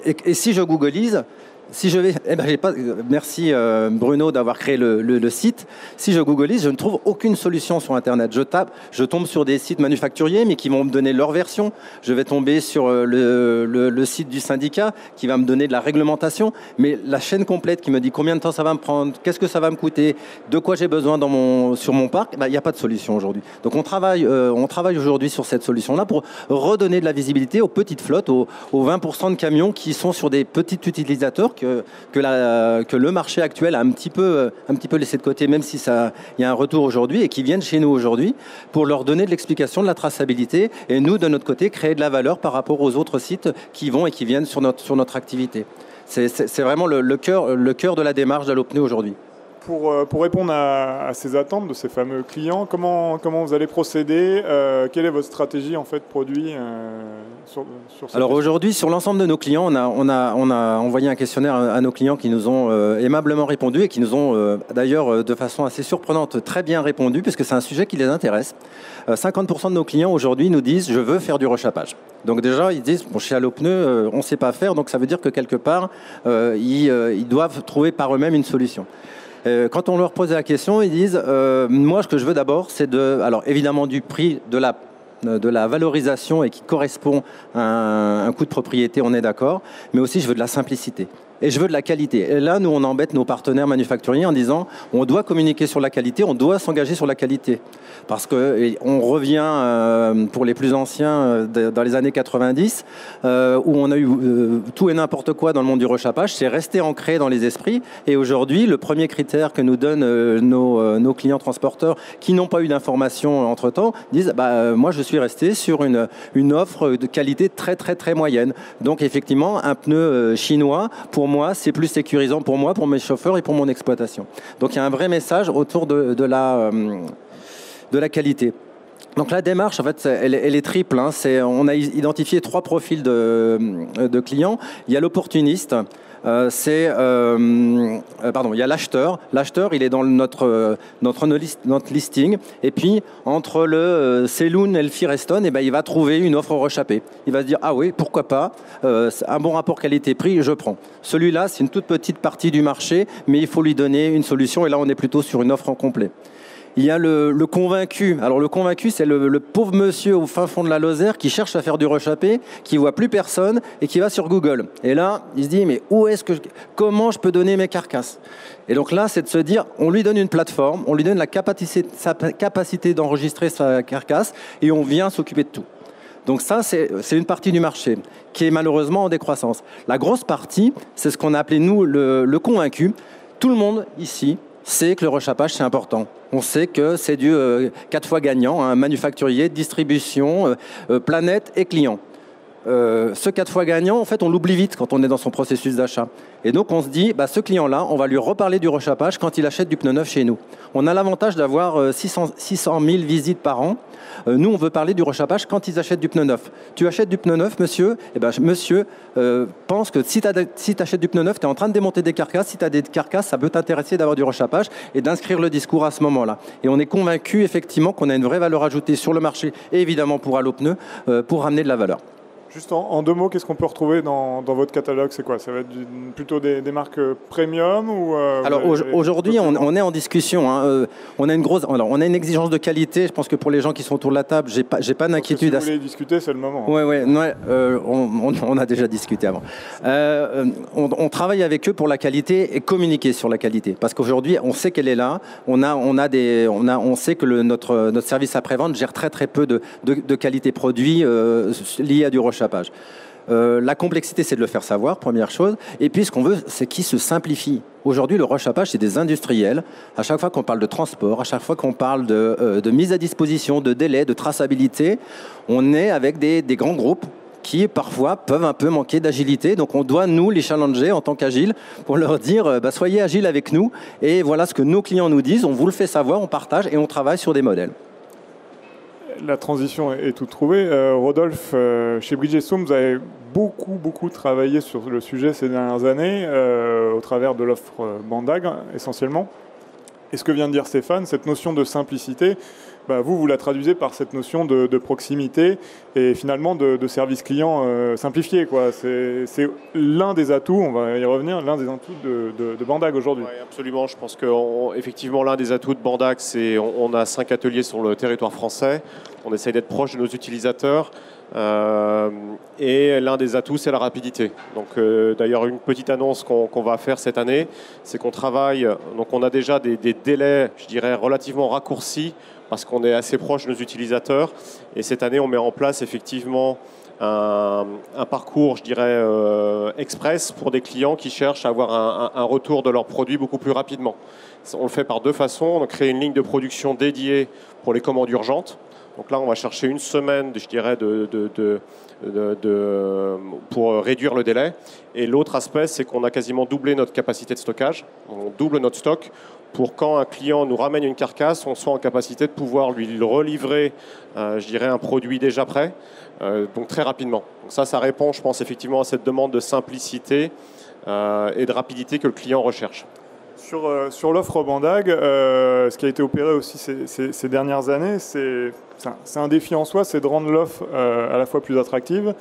Et si je googleise, si je vais, merci Bruno d'avoir créé le site. Si je googleise, je ne trouve aucune solution sur Internet. Je tombe sur des sites manufacturiers, mais qui vont me donner leur version. Je vais tomber sur le site du syndicat, qui va me donner de la réglementation. Mais la chaîne complète qui me dit combien de temps ça va me prendre, qu'est-ce que ça va me coûter, de quoi j'ai besoin sur mon parc, il n'y a pas de solution aujourd'hui. Donc on travaille aujourd'hui sur cette solution-là pour redonner de la visibilité aux petites flottes, aux 20% de camions qui sont sur des petits utilisateurs que le marché actuel a un petit peu laissé de côté, même si il y a un retour aujourd'hui, et qui viennent chez nous aujourd'hui pour leur donner de l'explication, de la traçabilité, et nous, de notre côté, créer de la valeur par rapport aux autres sites qui vont et qui viennent sur notre activité. C'est vraiment le cœur de la démarche d'Allo Pneus aujourd'hui. Pour répondre à ces attentes de ces fameux clients, comment vous allez procéder? Quelle est votre stratégie en fait produit sur cette Alors question? aujourd'hui, sur l'ensemble de nos clients, on a envoyé un questionnaire à nos clients qui nous ont aimablement répondu et qui nous ont d'ailleurs de façon assez surprenante très bien répondu puisque c'est un sujet qui les intéresse. 50% de nos clients aujourd'hui nous disent « je veux faire du rechappage ». Donc déjà, ils disent bon, « chez Allopneu, on ne sait pas faire », donc ça veut dire que quelque part, ils doivent trouver par eux-mêmes une solution. Quand on leur pose la question, ils disent moi, ce que je veux d'abord, c'est alors évidemment du prix, de la valorisation et qui correspond à un coût de propriété, on est d'accord, mais aussi je veux de la simplicité. Et je veux de la qualité. Et là, nous, on embête nos partenaires manufacturiers en disant on doit communiquer sur la qualité, on doit s'engager sur la qualité. Parce qu'on revient, pour les plus anciens, dans les années 90, où on a eu tout et n'importe quoi dans le monde du rechappage, c'est resté ancré dans les esprits. Et aujourd'hui, le premier critère que nous donnent nos clients transporteurs qui n'ont pas eu d'informations entre-temps, disent moi, je suis resté sur une offre de qualité très, très, très moyenne. Donc, effectivement, un pneu chinois, pour moi, c'est plus sécurisant pour moi, pour mes chauffeurs et pour mon exploitation. Donc, il y a un vrai message autour de la qualité. Donc la démarche, en fait, elle est triple. Hein. On a identifié 3 profils de clients. Il y a l'opportuniste. Il y a l'acheteur. L'acheteur, il est dans notre listing. Et puis, entre le Celoun et le Firestone, il va trouver une offre rechappée. Il va se dire, ah oui, pourquoi pas, un bon rapport qualité-prix, je prends. Celui-là, c'est une toute petite partie du marché, mais il faut lui donner une solution. Et là, on est plutôt sur une offre en complet. Il y a le convaincu. Alors le convaincu, c'est le pauvre monsieur au fin fond de la Lozère qui cherche à faire du rechappé, qui voit plus personne et qui va sur Google. Et là, il se dit mais comment je peux donner mes carcasses? Et donc là, c'est de se dire, on lui donne une plateforme, on lui donne sa capacité d'enregistrer sa carcasse et on vient s'occuper de tout. Donc ça, c'est une partie du marché qui est malheureusement en décroissance. La grosse partie, c'est ce qu'on a appelé nous le convaincu. Tout le monde ici sait que le rechappage, c'est important. On sait que c'est du 4 fois gagnant, hein, manufacturier, distribution, planète et client. Ce 4 fois gagnant, en fait, on l'oublie vite quand on est dans son processus d'achat. Et donc, on se dit, ce client-là, on va lui reparler du rechappage quand il achète du pneu neuf chez nous. On a l'avantage d'avoir 600 000 visites par an. Nous, on veut parler du rechappage quand ils achètent du pneu neuf. Tu achètes du pneu neuf, monsieur? Monsieur pense que si tu achètes du pneu neuf, tu es en train de démonter des carcasses. Si tu as des carcasses, ça peut t'intéresser d'avoir du rechappage et d'inscrire le discours à ce moment-là. Et on est convaincu, effectivement, qu'on a une vraie valeur ajoutée sur le marché et évidemment pour Allopneu pour ramener de la valeur. Juste en 2 mots, qu'est-ce qu'on peut retrouver dans votre catalogue? C'est quoi? Ça va être plutôt des marques premium ou Alors aujourd'hui, on est en discussion. Hein. On a une exigence de qualité. Je pense que pour les gens qui sont autour de la table, j'ai pas d'inquiétude. Si vous voulez discuter, c'est le moment. On a déjà discuté avant. On travaille avec eux pour la qualité et communiquer sur la qualité. Parce qu'aujourd'hui, on sait qu'elle est là. On sait que notre service après-vente gère très très peu de qualité produit liée à du rechappage. La complexité, c'est de le faire savoir, première chose. Et puis, ce qu'on veut, c'est qu'il se simplifie. Aujourd'hui, le rechappage, c'est des industriels. À chaque fois qu'on parle de transport, à chaque fois qu'on parle de mise à disposition, de délai, de traçabilité, on est avec des grands groupes qui, parfois, peuvent un peu manquer d'agilité. Donc, on doit, nous, les challenger en tant qu'agiles pour leur dire soyez agiles avec nous. Et voilà ce que nos clients nous disent. On vous le fait savoir, on partage et on travaille sur des modèles. La transition est toute trouvée. Rodolphe, chez Bridgestone, vous avez beaucoup travaillé sur le sujet ces dernières années, au travers de l'offre Bandag essentiellement. Et ce que vient de dire Stéphane, cette notion de simplicité, vous la traduisez par cette notion de proximité et finalement de service client simplifié, quoi. C'est l'un des atouts, on va y revenir, l'un des atouts de Bandag aujourd'hui. Oui, absolument. Je pense qu'effectivement, l'un des atouts de Bandag, c'est on a 5 ateliers sur le territoire français. On essaye d'être proche de nos utilisateurs. Et l'un des atouts, c'est la rapidité. Donc, d'ailleurs, une petite annonce qu'on va faire cette année, c'est qu'on travaille. Donc, on a déjà des délais, je dirais, relativement raccourcis parce qu'on est assez proche de nos utilisateurs. Et cette année, on met en place effectivement un parcours, je dirais, express pour des clients qui cherchent à avoir un retour de leurs produits beaucoup plus rapidement. On le fait par 2 façons. On crée une ligne de production dédiée pour les commandes urgentes. Donc là, on va chercher une semaine, je dirais, pour réduire le délai. Et l'autre aspect, c'est qu'on a quasiment doublé notre capacité de stockage. On double notre stock pour quand un client nous ramène une carcasse, on soit en capacité de pouvoir lui relivrer, je dirais, un produit déjà prêt, donc très rapidement. Donc ça répond, je pense, effectivement à cette demande de simplicité et de rapidité que le client recherche. Sur l'offre Bandag, ce qui a été opéré aussi ces dernières années, c'est un défi en soi, c'est de rendre l'offre à la fois plus attractive,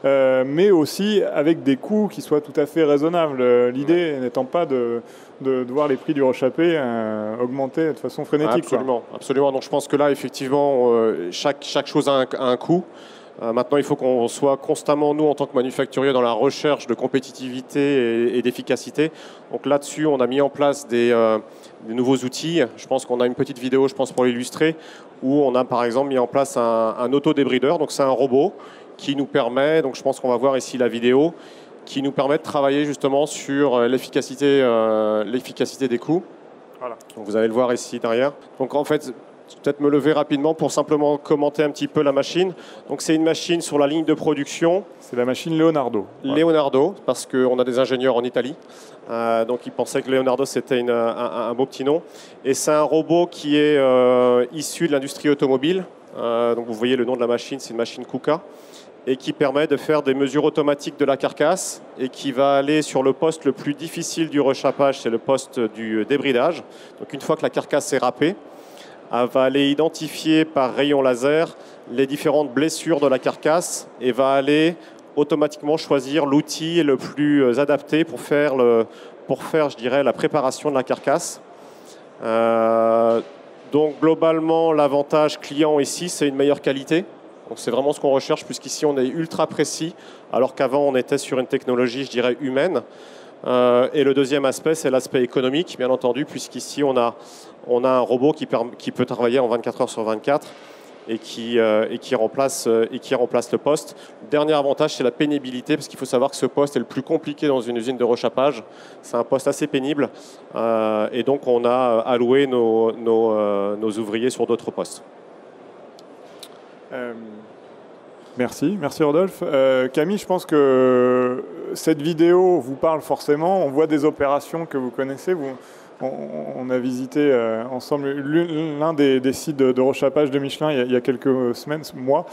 mais aussi avec des coûts qui soient tout à fait raisonnables. L'idée n'étant pas de voir les prix du rechapé augmenter de façon frénétique. Absolument, absolument. Donc je pense que là, effectivement, chaque chose a un coût. Maintenant, il faut qu'on soit constamment, nous, en tant que manufacturiers, dans la recherche de compétitivité et d'efficacité. Donc là-dessus, on a mis en place des nouveaux outils. Je pense qu'on a une petite vidéo, je pense, pour l'illustrer, où on a, par exemple, mis en place un auto-débrideur. Donc c'est un robot qui nous permet, donc je pense qu'on va voir ici la vidéo, qui nous permet de travailler justement sur l'efficacité des coûts. Voilà. Donc vous allez le voir ici derrière. Donc en fait, peut-être me lever rapidement pour simplement commenter un petit peu la machine. Donc c'est une machine sur la ligne de production. C'est la machine Leonardo. Leonardo, parce qu'on a des ingénieurs en Italie. Donc ils pensaient que Leonardo c'était un beau petit nom. Et c'est un robot qui est issu de l'industrie automobile. Donc vous voyez le nom de la machine, c'est une machine KUKA. Et qui permet de faire des mesures automatiques de la carcasse et qui va aller sur le poste le plus difficile du rechapage, c'est le poste du débridage. Donc une fois que la carcasse est râpée, elle va aller identifier par rayon laser les différentes blessures de la carcasse et va aller automatiquement choisir l'outil le plus adapté pour faire, je dirais, la préparation de la carcasse. Donc globalement, l'avantage client ici, c'est une meilleure qualité. Donc c'est vraiment ce qu'on recherche, puisqu'ici on est ultra précis, alors qu'avant on était sur une technologie, je dirais, humaine. Et le deuxième aspect, c'est l'aspect économique, bien entendu, puisqu'ici on a un robot qui peut travailler en 24 heures sur 24 et qui remplace le poste. Le dernier avantage, c'est la pénibilité, parce qu'il faut savoir que ce poste est le plus compliqué dans une usine de rechapage. C'est un poste assez pénible, et donc on a alloué nos ouvriers sur d'autres postes. Merci Rodolphe. Camille, je pense que cette vidéo vous parle forcément. On voit des opérations que vous connaissez. On a visité ensemble l'un des sites de rechapage de Michelin il y a quelques semaines, mois.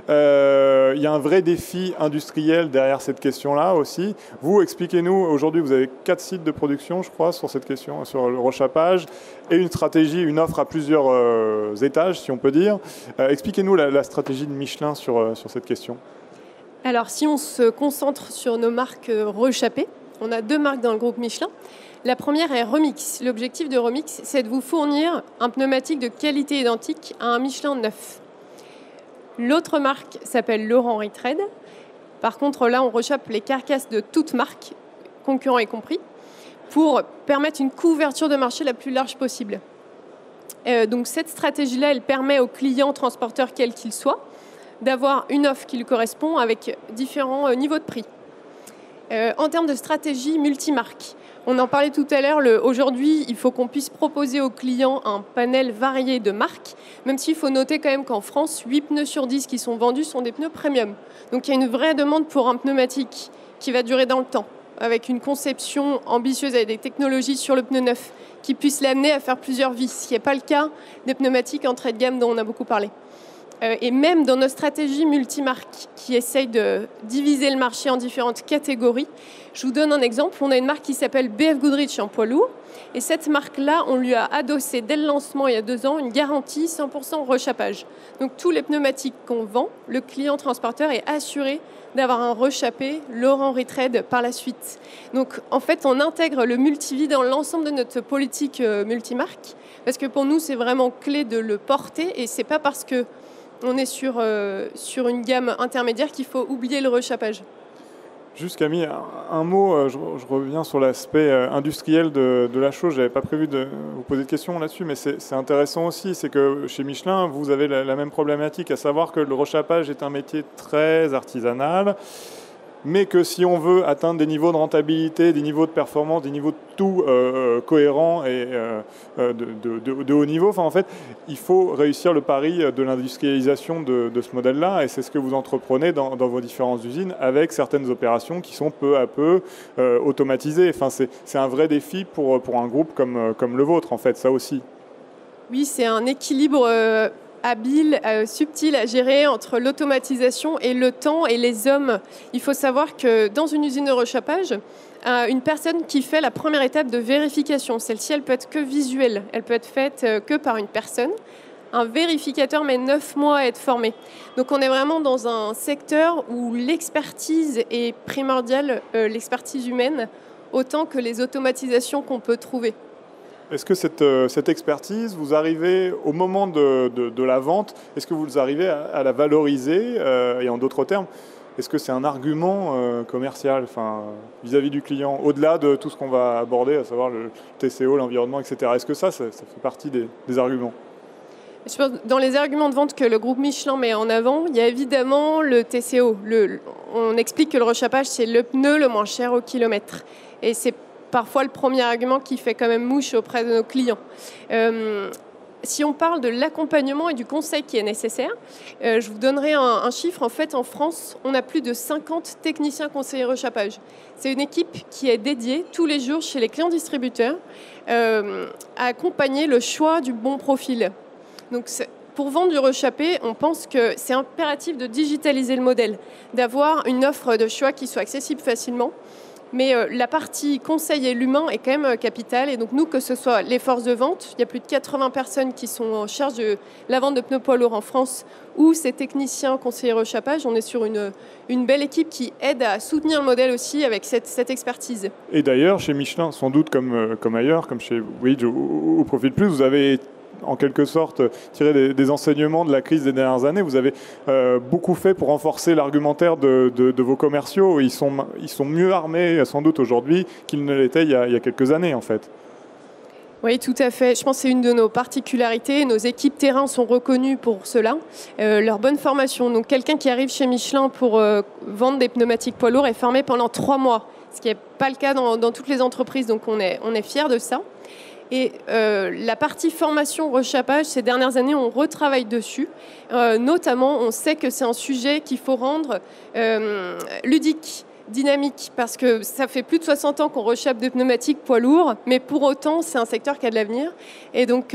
Il y a un vrai défi industriel derrière cette question-là aussi. Vous, expliquez-nous, aujourd'hui vous avez 4 sites de production, je crois, sur cette question, sur le rechapage, et une stratégie, une offre à plusieurs étages, si on peut dire. Expliquez-nous la stratégie de Michelin sur cette question. Alors, si on se concentre sur nos marques rechapées, on a 2 marques dans le groupe Michelin. La première est Remix. L'objectif de Remix, c'est de vous fournir un pneumatique de qualité identique à un Michelin neuf. L'autre marque s'appelle Laurent Retread. Par contre, là, on rechappe les carcasses de toutes marques, concurrents y compris, pour permettre une couverture de marché la plus large possible. Donc cette stratégie-là, elle permet aux clients transporteurs, quels qu'ils soient, d'avoir une offre qui lui correspond avec différents niveaux de prix. En termes de stratégie multimarque, on en parlait tout à l'heure, aujourd'hui, il faut qu'on puisse proposer aux clients un panel varié de marques, même s'il faut noter quand même qu'en France, 8 pneus sur 10 qui sont vendus sont des pneus premium. Donc il y a une vraie demande pour un pneumatique qui va durer dans le temps, avec une conception ambitieuse, avec des technologies sur le pneu neuf qui puissent l'amener à faire plusieurs vies, ce qui n'est pas le cas des pneumatiques entrée de gamme dont on a beaucoup parlé. Et même dans nos stratégies multimarques qui essayent de diviser le marché en différentes catégories, je vous donne un exemple. On a une marque qui s'appelle BF Goodrich en poids lourd. Et cette marque-là, on lui a adossé dès le lancement il y a 2 ans une garantie 100% rechapage. Donc tous les pneumatiques qu'on vend, le client transporteur est assuré d'avoir un rechappé Laurent Retread par la suite. Donc en fait, on intègre le multivie dans l'ensemble de notre politique multimarque, parce que pour nous, c'est vraiment clé de le porter, et c'est pas parce que on est sur une gamme intermédiaire qu'il faut oublier le rechappage. Juste Camille, un mot, je reviens sur l'aspect industriel de la chose. Je n'avais pas prévu de vous poser de questions là-dessus, mais c'est intéressant aussi. C'est que chez Michelin, vous avez la même problématique, à savoir que le rechappage est un métier très artisanal. mais que si on veut atteindre des niveaux de rentabilité, des niveaux de performance, des niveaux de tout cohérents et de haut niveau, en fait, il faut réussir le pari de l'industrialisation de ce modèle-là, et c'est ce que vous entreprenez dans vos différentes usines, avec certaines opérations qui sont peu à peu automatisées. Enfin, c'est un vrai défi pour un groupe comme le vôtre, en fait, ça aussi. Oui, c'est un équilibre habile, subtil à gérer entre l'automatisation et le temps et les hommes. Il faut savoir que dans une usine de rechapage, une personne qui fait la première étape de vérification, celle-ci, elle peut être que visuelle, elle peut être faite que par une personne. Un vérificateur met 9 mois à être formé. Donc on est vraiment dans un secteur où l'expertise est primordiale, l'expertise humaine, autant que les automatisations qu'on peut trouver. Est-ce que cette expertise, vous arrivez au moment de la vente, est-ce que vous arrivez à la valoriser et en d'autres termes, est-ce que c'est un argument commercial vis-à-vis du client, au-delà de tout ce qu'on va aborder, à savoir le TCO, l'environnement, etc. Est-ce que ça fait partie des arguments ? Je pense, dans les arguments de vente que le groupe Michelin met en avant, il y a évidemment le TCO. On explique que le rechapage, c'est le pneu le moins cher au kilomètre. Et c'est parfois le premier argument qui fait quand même mouche auprès de nos clients. Si on parle de l'accompagnement et du conseil qui est nécessaire, je vous donnerai un chiffre. En fait, en France, on a plus de 50 techniciens conseillers rechapage. C'est une équipe qui est dédiée tous les jours chez les clients distributeurs à accompagner le choix du bon profil. Donc, pour vendre du rechapé, on pense que c'est impératif de digitaliser le modèle, d'avoir une offre de choix qui soit accessible facilement. Mais la partie conseil et l'humain est quand même capitale. Et donc nous, que ce soit les forces de vente, il y a plus de 80 personnes qui sont en charge de la vente de pneus poids lourds en France, ou ces techniciens conseillers rechapage, on est sur une belle équipe qui aide à soutenir le modèle aussi avec cette expertise. Et d'ailleurs, chez Michelin, sans doute comme ailleurs, comme chez Bouygues ou Profil Plus, vous avez en quelque sorte tiré des enseignements de la crise des dernières années. Vous avez beaucoup fait pour renforcer l'argumentaire de vos commerciaux. Ils sont mieux armés sans doute aujourd'hui qu'ils ne l'étaient il y a quelques années en fait. Oui, tout à fait. Je pense que c'est une de nos particularités. Nos équipes terrain sont reconnues pour cela. Leur bonne formation. Donc quelqu'un qui arrive chez Michelin pour vendre des pneumatiques poids lourds est formé pendant 3 mois, ce qui n'est pas le cas dans toutes les entreprises. Donc on est fiers de ça. Et la partie formation rechapage, ces dernières années, on retravaille dessus. Notamment, on sait que c'est un sujet qu'il faut rendre ludique, dynamique, parce que ça fait plus de 60 ans qu'on rechappe des pneumatiques poids lourds, mais pour autant, c'est un secteur qui a de l'avenir. Et donc,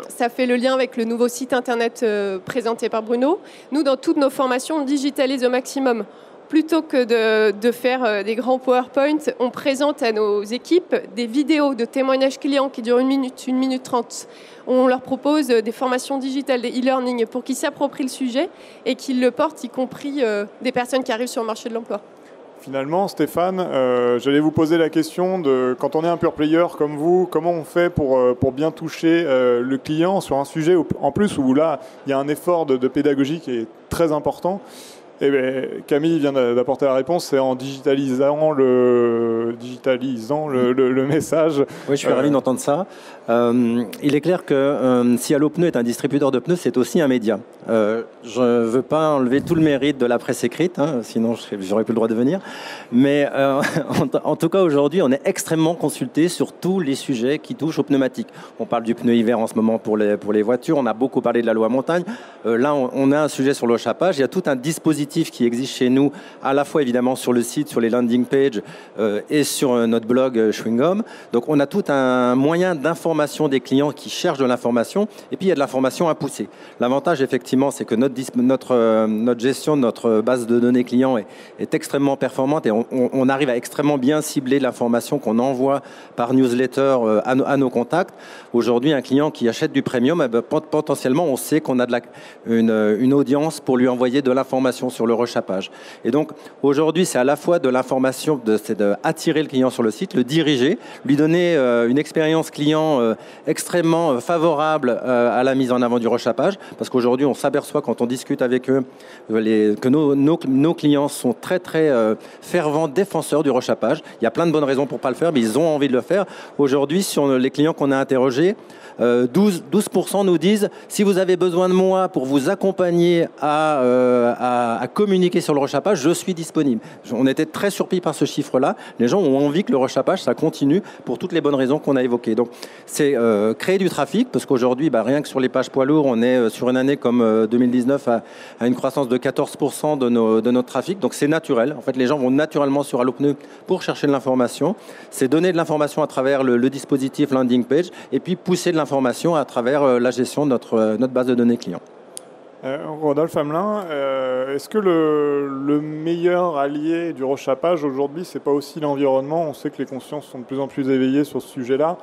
ça fait le lien avec le nouveau site internet présenté par Bruno. Nous, dans toutes nos formations, on digitalise au maximum. Plutôt que de faire des grands PowerPoint, on présente à nos équipes des vidéos de témoignages clients qui durent 1 minute 30. On leur propose des formations digitales, des e-learning pour qu'ils s'approprient le sujet et qu'ils le portent, y compris des personnes qui arrivent sur le marché de l'emploi. Finalement, Stéphane, j'allais vous poser la question de quand on est un pure player comme vous, comment on fait pour bien toucher le client sur un sujet en plus où là, il y a un effort de pédagogie qui est très important. Eh bien, Camille vient d'apporter la réponse, c'est en digitalisant le message. Oui, je suis ravi d'entendre ça. Il est clair que si Allo Pneus est un distributeur de pneus, c'est aussi un média. Je ne veux pas enlever tout le mérite de la presse écrite, sinon je n'aurais plus le droit de venir. Mais en tout cas, aujourd'hui, on est extrêmement consulté sur tous les sujets qui touchent aux pneumatiques. On parle du pneu hiver en ce moment pour les voitures, on a beaucoup parlé de la loi montagne. Là, on a un sujet sur le rechapage. Il y a tout un dispositif qui existe chez nous, à la fois évidemment sur le site, sur les landing pages et sur notre blog Schwingom. Donc on a tout un moyen d'information des clients qui cherchent de l'information, et puis il y a de l'information à pousser. L'avantage effectivement, c'est que notre gestion de notre base de données clients est extrêmement performante, et on arrive à extrêmement bien cibler l'information qu'on envoie par newsletter à nos contacts. Aujourd'hui, un client qui achète du premium, potentiellement on sait qu'on a une audience pour lui envoyer de l'information sur le rechapage. Et donc, aujourd'hui, c'est à la fois de l'information, c'est d'attirer attirer le client sur le site, le diriger, lui donner une expérience client extrêmement favorable à la mise en avant du rechapage, parce qu'aujourd'hui on s'aperçoit quand on discute avec eux que nos clients sont très très fervents défenseurs du rechapage. Il y a plein de bonnes raisons pour ne pas le faire, mais ils ont envie de le faire. Aujourd'hui, sur les clients qu'on a interrogés, 12% nous disent « si vous avez besoin de moi pour vous accompagner à communiquer sur le rechapage, je suis disponible ». On était très surpris par ce chiffre-là. Les gens ont envie que le rechapage, ça continue pour toutes les bonnes raisons qu'on a évoquées. Donc, c'est créer du trafic, parce qu'aujourd'hui, rien que sur les pages poids lourds, on est sur une année comme 2019 à une croissance de 14% de notre trafic. Donc, c'est naturel. En fait, les gens vont naturellement sur Allopneu pour chercher de l'information. C'est donner de l'information à travers le dispositif landing page et puis pousser de l'information à travers la gestion de notre base de données client. Rodolphe Hamelin, est-ce que le meilleur allié du rechapage aujourd'hui, c'est pas aussi l'environnement? On sait que les consciences sont de plus en plus éveillées sur ce sujet-là.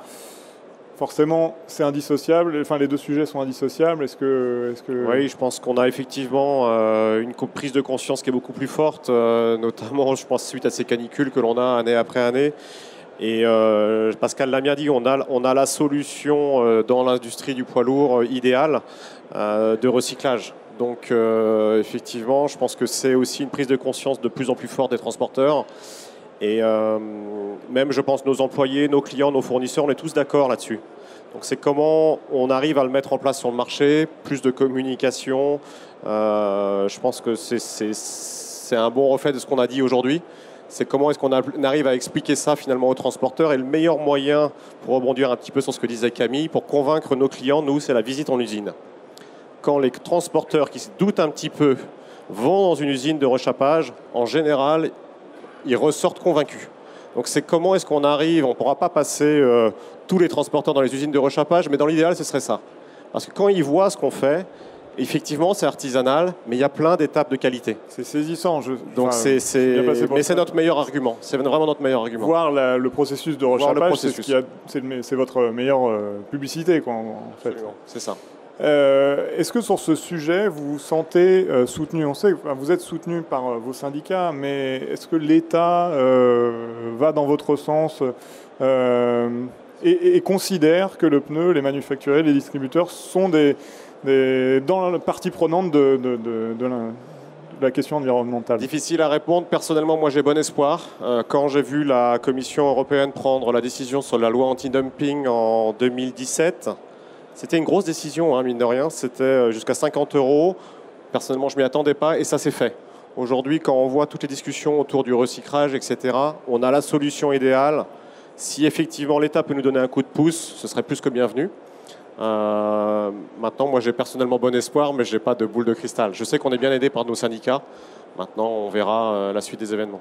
Forcément, c'est indissociable. Enfin, les deux sujets sont indissociables. Est-ce que... Oui, je pense qu'on a effectivement une prise de conscience qui est beaucoup plus forte, notamment, je pense, suite à ces canicules que l'on a année après année. Et Pascal l'a bien dit, on a la solution dans l'industrie du poids lourd idéale de recyclage. Donc effectivement, je pense que c'est aussi une prise de conscience de plus en plus forte des transporteurs. Et même, je pense, nos employés, nos clients, nos fournisseurs, on est tous d'accord là-dessus. Donc c'est comment on arrive à le mettre en place sur le marché, plus de communication. Je pense que c'est un bon reflet de ce qu'on a dit aujourd'hui. C'est comment est-ce qu'on arrive à expliquer ça finalement aux transporteurs. Et le meilleur moyen, pour rebondir un petit peu sur ce que disait Camille, pour convaincre nos clients, nous, c'est la visite en usine. Quand les transporteurs qui se doutent un petit peu vont dans une usine de rechapage, en général, ils ressortent convaincus. Donc c'est comment est-ce qu'on arrive, on ne pourra pas passer tous les transporteurs dans les usines de rechapage, mais dans l'idéal, ce serait ça. Parce que quand ils voient ce qu'on fait, effectivement, c'est artisanal, mais il y a plein d'étapes de qualité. C'est saisissant. Donc mais c'est notre meilleur argument. C'est vraiment notre meilleur argument. Voir le processus de rechapage, c'est votre meilleure publicité, quoi, en fait. C'est ça. Est-ce que sur ce sujet, vous vous sentez soutenu? On sait que vous êtes soutenu par vos syndicats, mais est-ce que l'État va dans votre sens et considère que le pneu, les manufacturiers, les distributeurs sont dans la partie prenante de la question environnementale? Difficile à répondre. Personnellement, moi j'ai bon espoir. Quand j'ai vu la Commission européenne prendre la décision sur la loi anti-dumping en 2017, c'était une grosse décision, mine de rien. C'était jusqu'à 50 €. Personnellement, je ne m'y attendais pas et ça s'est fait. Aujourd'hui, quand on voit toutes les discussions autour du recyclage, etc., on a la solution idéale. Si effectivement l'État peut nous donner un coup de pouce, ce serait plus que bienvenu. Maintenant, moi j'ai personnellement bon espoir, mais je n'ai pas de boule de cristal. Je sais qu'on est bien aidé par nos syndicats. Maintenant, on verra la suite des événements.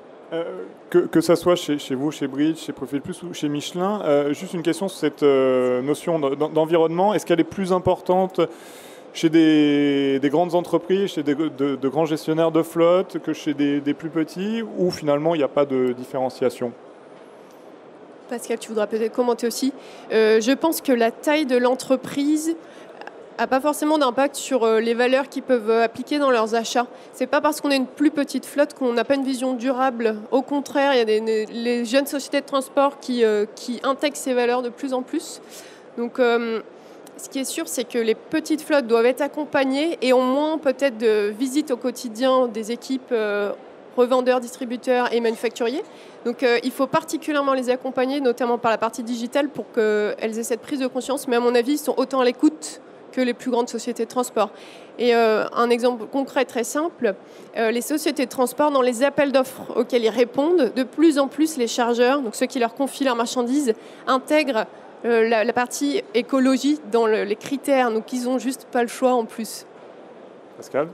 Que ça soit chez vous, chez Bridge, chez Profil Plus ou chez Michelin, juste une question sur cette notion d'environnement. Est-ce qu'elle est plus importante chez des grandes entreprises, chez de grands gestionnaires de flotte, que chez des plus petits, ou finalement il n'y a pas de différenciation? Pascal, tu voudras peut-être commenter aussi. Je pense que la taille de l'entreprise n'a pas forcément d'impact sur les valeurs qu'ils peuvent appliquer dans leurs achats. Ce n'est pas parce qu'on a une plus petite flotte qu'on n'a pas une vision durable. Au contraire, il y a les jeunes sociétés de transport qui intègrent ces valeurs de plus en plus. Donc, ce qui est sûr, c'est que les petites flottes doivent être accompagnées et ont moins peut-être de visites au quotidien des équipes revendeurs, distributeurs et manufacturiers. Donc il faut particulièrement les accompagner, notamment par la partie digitale, pour qu'elles aient cette prise de conscience. Mais à mon avis, ils sont autant à l'écoute que les plus grandes sociétés de transport. Et un exemple concret très simple, les sociétés de transport, dans les appels d'offres auxquels ils répondent, de plus en plus les chargeurs, donc ceux qui leur confient leurs marchandises, intègrent la partie écologie dans les critères. Donc ils n'ont juste pas le choix en plus. Pascal ?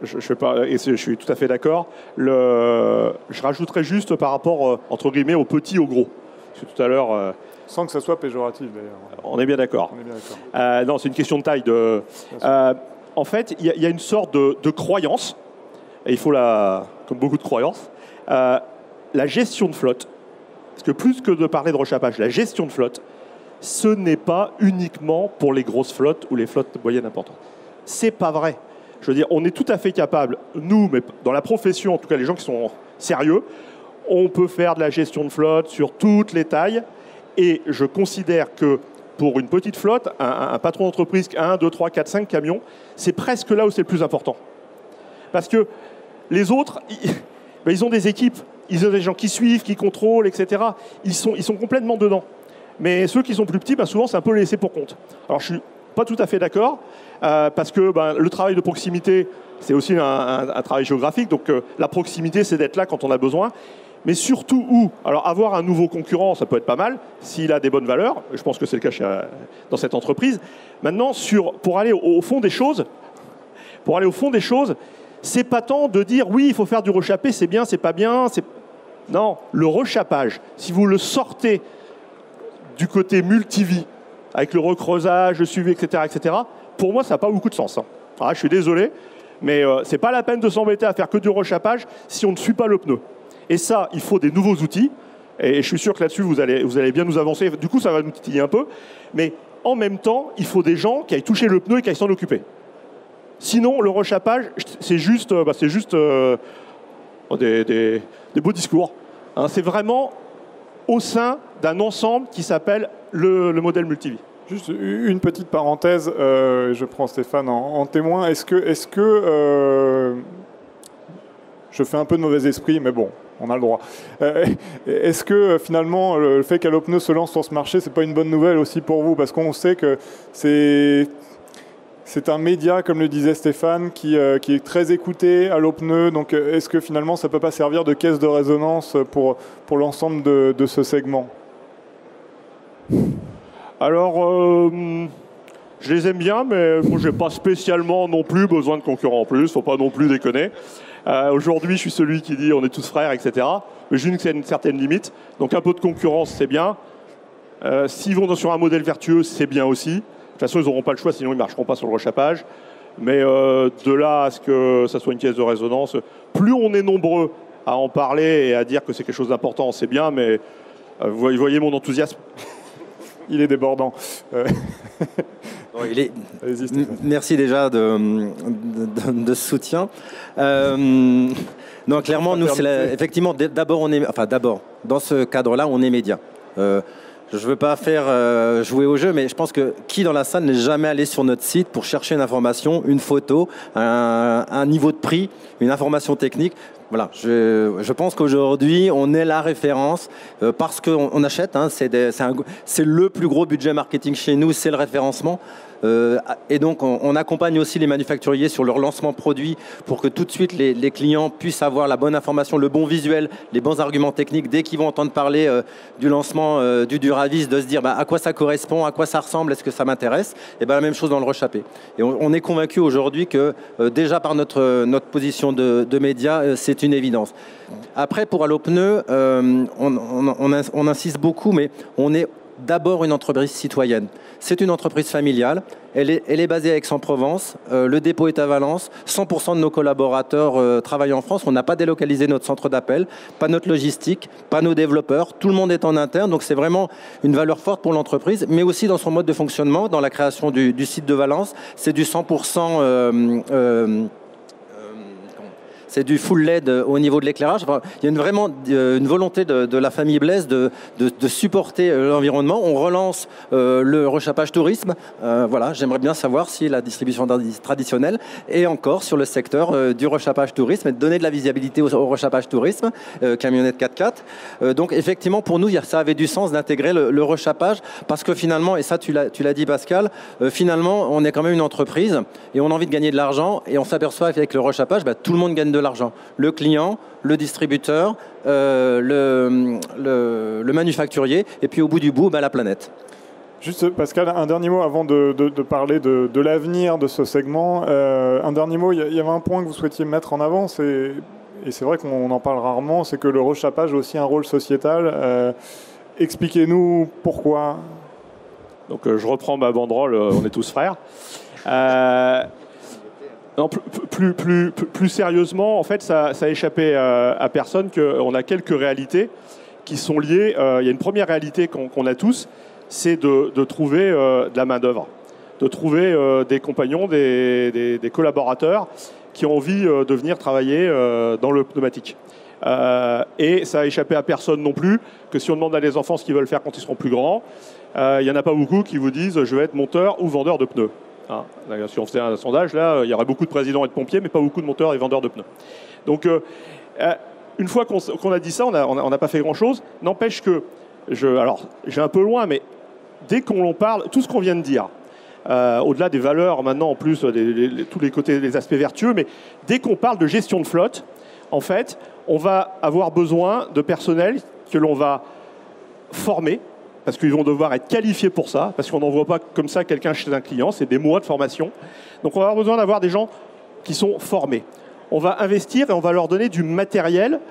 Je suis tout à fait d'accord. Je rajouterais juste par rapport, entre guillemets, aux petits, aux gros. Parce que tout à l'heure... Sans que ça soit péjoratif, d'ailleurs. On est bien d'accord. Non, c'est une question de taille. En fait, il y a une sorte de croyance, et il faut comme beaucoup de croyances, la gestion de flotte. Parce que plus que de parler de rechapage, la gestion de flotte, ce n'est pas uniquement pour les grosses flottes ou les flottes moyennes importantes. C'est pas vrai. Je veux dire, on est tout à fait capable, nous, mais dans la profession, en tout cas les gens qui sont sérieux, on peut faire de la gestion de flotte sur toutes les tailles. Et je considère que pour une petite flotte, un patron d'entreprise, 1, 2, 3, 4, 5 camions, c'est presque là où c'est le plus important. Parce que les autres, ils ont des équipes, ils ont des gens qui suivent, qui contrôlent, etc. Ils sont complètement dedans. Mais ceux qui sont plus petits, souvent, c'est un peu laissé pour compte. Alors, je ne suis pas tout à fait d'accord, parce que le travail de proximité, c'est aussi un travail géographique. Donc, la proximité, c'est d'être là quand on a besoin. Mais surtout alors avoir un nouveau concurrent, ça peut être pas mal, s'il a des bonnes valeurs. Je pense que c'est le cas dans cette entreprise. Maintenant, pour aller au fond des choses, c'est pas tant de dire oui, il faut faire du rechappé, c'est bien, c'est pas bien. Non, le rechappage, si vous le sortez du côté multivie, avec le recreusage, le suivi, etc., pour moi, ça n'a pas beaucoup de sens. Je suis désolé, mais c'est pas la peine de s'embêter à faire que du rechappage si on ne suit pas le pneu. Et ça, il faut des nouveaux outils. Et je suis sûr que là-dessus, vous allez bien nous avancer. Du coup, ça va nous titiller un peu. Mais en même temps, il faut des gens qui aillent toucher le pneu et qui aillent s'en occuper. Sinon, le rechappage, c'est juste des beaux discours. C'est vraiment au sein d'un ensemble qui s'appelle le modèle multivie. Juste une petite parenthèse, je prends Stéphane en témoin. Est-ce que je fais un peu de mauvais esprit, mais bon, on a le droit. Est-ce que finalement, le fait qu'Allopneu se lance sur ce marché, c'est pas une bonne nouvelle aussi pour vous? Parce qu'on sait que c'est un média, comme le disait Stéphane, qui est très écouté, Allopneu. Donc est-ce que finalement, ça peut pas servir de caisse de résonance pour l'ensemble de ce segment? Alors, je les aime bien, mais moi, j'ai pas spécialement non plus besoin de concurrents en plus. Faut pas non plus déconner. Aujourd'hui, je suis celui qui dit on est tous frères, etc. Mais j'ai une certaine limite. Donc un peu de concurrence, c'est bien. S'ils vont sur un modèle vertueux, c'est bien aussi. De toute façon, ils n'auront pas le choix, sinon ils ne marcheront pas sur le rechappage. Mais de là à ce que ça soit une caisse de résonance, plus on est nombreux à en parler et à dire que c'est quelque chose d'important, c'est bien, mais vous voyez mon enthousiasme. Il est débordant. Merci déjà de ce soutien. Non, clairement, nous, effectivement, d'abord, dans ce cadre-là, on est média. Je ne veux pas faire jouer au jeu, mais je pense que qui dans la salle n'est jamais allé sur notre site pour chercher une information, une photo, un niveau de prix, une information technique. Voilà, je pense qu'aujourd'hui, on est la référence parce qu'on achète. C'est le plus gros budget marketing chez nous, c'est le référencement. Et donc, on accompagne aussi les manufacturiers sur leur lancement produit pour que tout de suite, les clients puissent avoir la bonne information, le bon visuel, les bons arguments techniques. Dès qu'ils vont entendre parler du lancement du Duravis, de se dire à quoi ça correspond, à quoi ça ressemble, est-ce que ça m'intéresse? Et la même chose dans le rechappé. Et on est convaincu aujourd'hui que déjà par notre position de média, c'est une évidence. Après, pour Allopneu, on insiste beaucoup, mais on est d'abord une entreprise citoyenne. C'est une entreprise familiale. Elle est basée à Aix-en-Provence. Le dépôt est à Valence. 100% de nos collaborateurs travaillent en France. On n'a pas délocalisé notre centre d'appel, pas notre logistique, pas nos développeurs. Tout le monde est en interne. Donc c'est vraiment une valeur forte pour l'entreprise, mais aussi dans son mode de fonctionnement, dans la création du site de Valence. C'est du 100%... c'est du full LED au niveau de l'éclairage. Enfin, il y a vraiment une volonté de la famille Blaise de supporter l'environnement. On relance le rechappage tourisme. Voilà, j'aimerais bien savoir si la distribution traditionnelle est encore sur le secteur du rechappage tourisme et de donner de la visibilité au rechappage tourisme, camionnette 4x4. Donc effectivement, pour nous, ça avait du sens d'intégrer le rechappage parce que finalement, et ça tu l'as dit Pascal, finalement, on est quand même une entreprise et on a envie de gagner de l'argent et on s'aperçoit qu'avec le rechappage, tout le monde gagne de l'argent. Le client, le distributeur, le manufacturier, et puis au bout du bout, la planète. Juste, Pascal, un dernier mot avant de parler de l'avenir de ce segment. Un dernier mot, il y avait un point que vous souhaitiez mettre en avant, et c'est vrai qu'on en parle rarement, c'est que le rechappage a aussi un rôle sociétal. Expliquez-nous pourquoi. Donc je reprends ma banderole, on est tous frères. Non, plus sérieusement, en fait, ça a échappé à personne qu'on a quelques réalités qui sont liées. Il y a une première réalité qu'on a tous, c'est de trouver de la main-d'œuvre, de trouver des compagnons, des collaborateurs qui ont envie de venir travailler dans le pneumatique. Et ça a échappé à personne non plus, que si on demande à des enfants ce qu'ils veulent faire quand ils seront plus grands, il n'y en a pas beaucoup qui vous disent « je vais être monteur ou vendeur de pneus ». Hein. Si on faisait un sondage, là, il y aurait beaucoup de présidents et de pompiers, mais pas beaucoup de monteurs et vendeurs de pneus. Donc, une fois qu'on a dit ça, on n'a pas fait grand-chose. N'empêche que, alors, j'ai un peu loin, mais dès qu'on parle, tout ce qu'on vient de dire, au-delà des valeurs maintenant, en plus, tous les côtés, les aspects vertueux, mais dès qu'on parle de gestion de flotte, en fait, on va avoir besoin de personnel que l'on va former, parce qu'ils vont devoir être qualifiés pour ça, parce qu'on n'envoie pas comme ça quelqu'un chez un client, c'est des mois de formation. Donc on va avoir besoin d'avoir des gens qui sont formés. On va investir et on va leur donner du matériel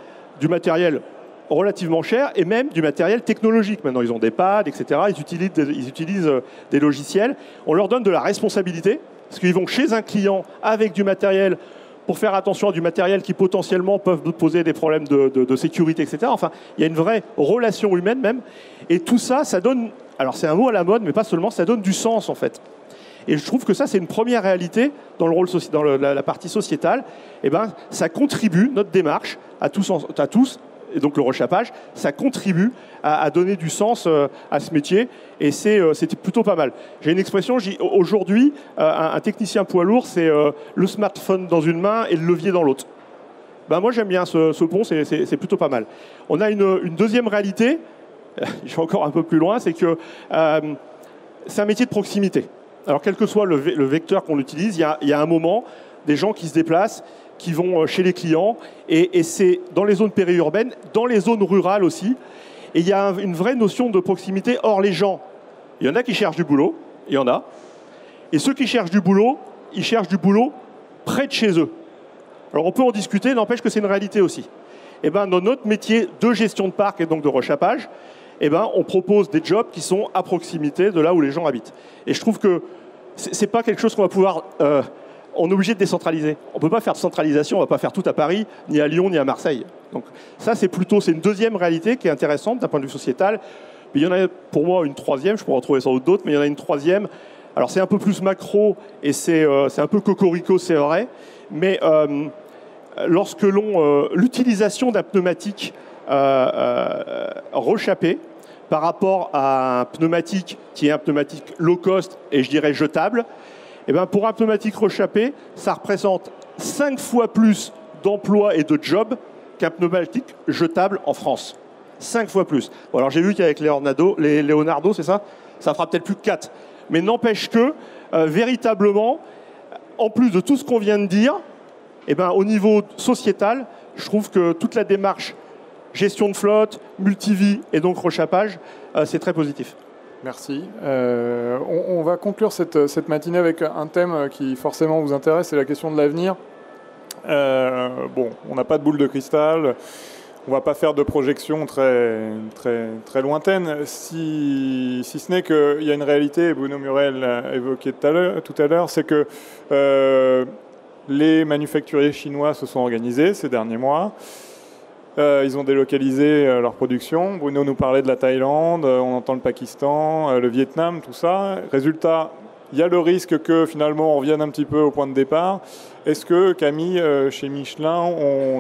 relativement cher et même du matériel technologique. Maintenant, ils ont des pads, etc. Ils utilisent des logiciels. On leur donne de la responsabilité, parce qu'ils vont chez un client avec du matériel pour faire attention à du matériel qui potentiellement peuvent poser des problèmes de sécurité, etc. Enfin, il y a une vraie relation humaine même. Et tout ça, ça donne... Alors, c'est un mot à la mode, mais pas seulement, ça donne du sens, en fait. Et je trouve que ça, c'est une première réalité dans la partie sociétale. Eh ben, ça contribue, notre démarche, à tous, et donc le rechapage, ça contribue à donner du sens à ce métier. Et c'était plutôt pas mal. J'ai une expression, aujourd'hui, un technicien poids lourd, c'est le smartphone dans une main et le levier dans l'autre. Ben, moi, j'aime bien ce pont, c'est plutôt pas mal. On a une deuxième réalité, je vais encore un peu plus loin, c'est que c'est un métier de proximité. Alors, quel que soit le vecteur qu'on utilise, il y a un moment, des gens qui se déplacent, qui vont chez les clients, et c'est dans les zones périurbaines, dans les zones rurales aussi. Et il y a une vraie notion de proximité. Or, les gens, il y en a qui cherchent du boulot, il y en a. Et ceux qui cherchent du boulot, ils cherchent du boulot près de chez eux. Alors, on peut en discuter, n'empêche que c'est une réalité aussi. Et ben, dans notre métier de gestion de parc et donc de rechapage, eh ben, on propose des jobs qui sont à proximité de là où les gens habitent. Et je trouve que c'est pas quelque chose qu'on va pouvoir... on est obligé de décentraliser. On ne peut pas faire de centralisation, on ne va pas faire tout à Paris, ni à Lyon, ni à Marseille. Donc ça, c'est une deuxième réalité qui est intéressante d'un point de vue sociétal. Mais il y en a pour moi une troisième, je pourrais en trouver sans doute d'autres, mais il y en a une troisième. Alors c'est un peu plus macro et c'est un peu cocorico, c'est vrai. Mais lorsque l'utilisation d'un pneumatique rechapé par rapport à un pneumatique qui est un pneumatique low cost et je dirais jetable, eh ben pour un pneumatique rechapé, ça représente 5 fois plus d'emplois et de jobs qu'un pneumatique jetable en France. 5 fois plus. Bon, alors j'ai vu qu'avec Leonardo, c'est ça ? Ça fera peut-être plus que 4. Mais n'empêche que, véritablement, en plus de tout ce qu'on vient de dire, eh ben, au niveau sociétal, je trouve que toute la démarche gestion de flotte, multivie et donc rechapage, c'est très positif. Merci. On va conclure cette matinée avec un thème qui forcément vous intéresse, c'est la question de l'avenir. On n'a pas de boule de cristal, on ne va pas faire de projection très, très, très lointaine, si ce n'est qu'il y a une réalité, et Bruno Murel l'a évoqué tout à l'heure, c'est que les manufacturiers chinois se sont organisés ces derniers mois. Ils ont délocalisé leur production. Bruno nous parlait de la Thaïlande, on entend le Pakistan, le Vietnam, tout ça. Résultat, il y a le risque que finalement on revienne un petit peu au point de départ. Est-ce que, Camille, chez Michelin,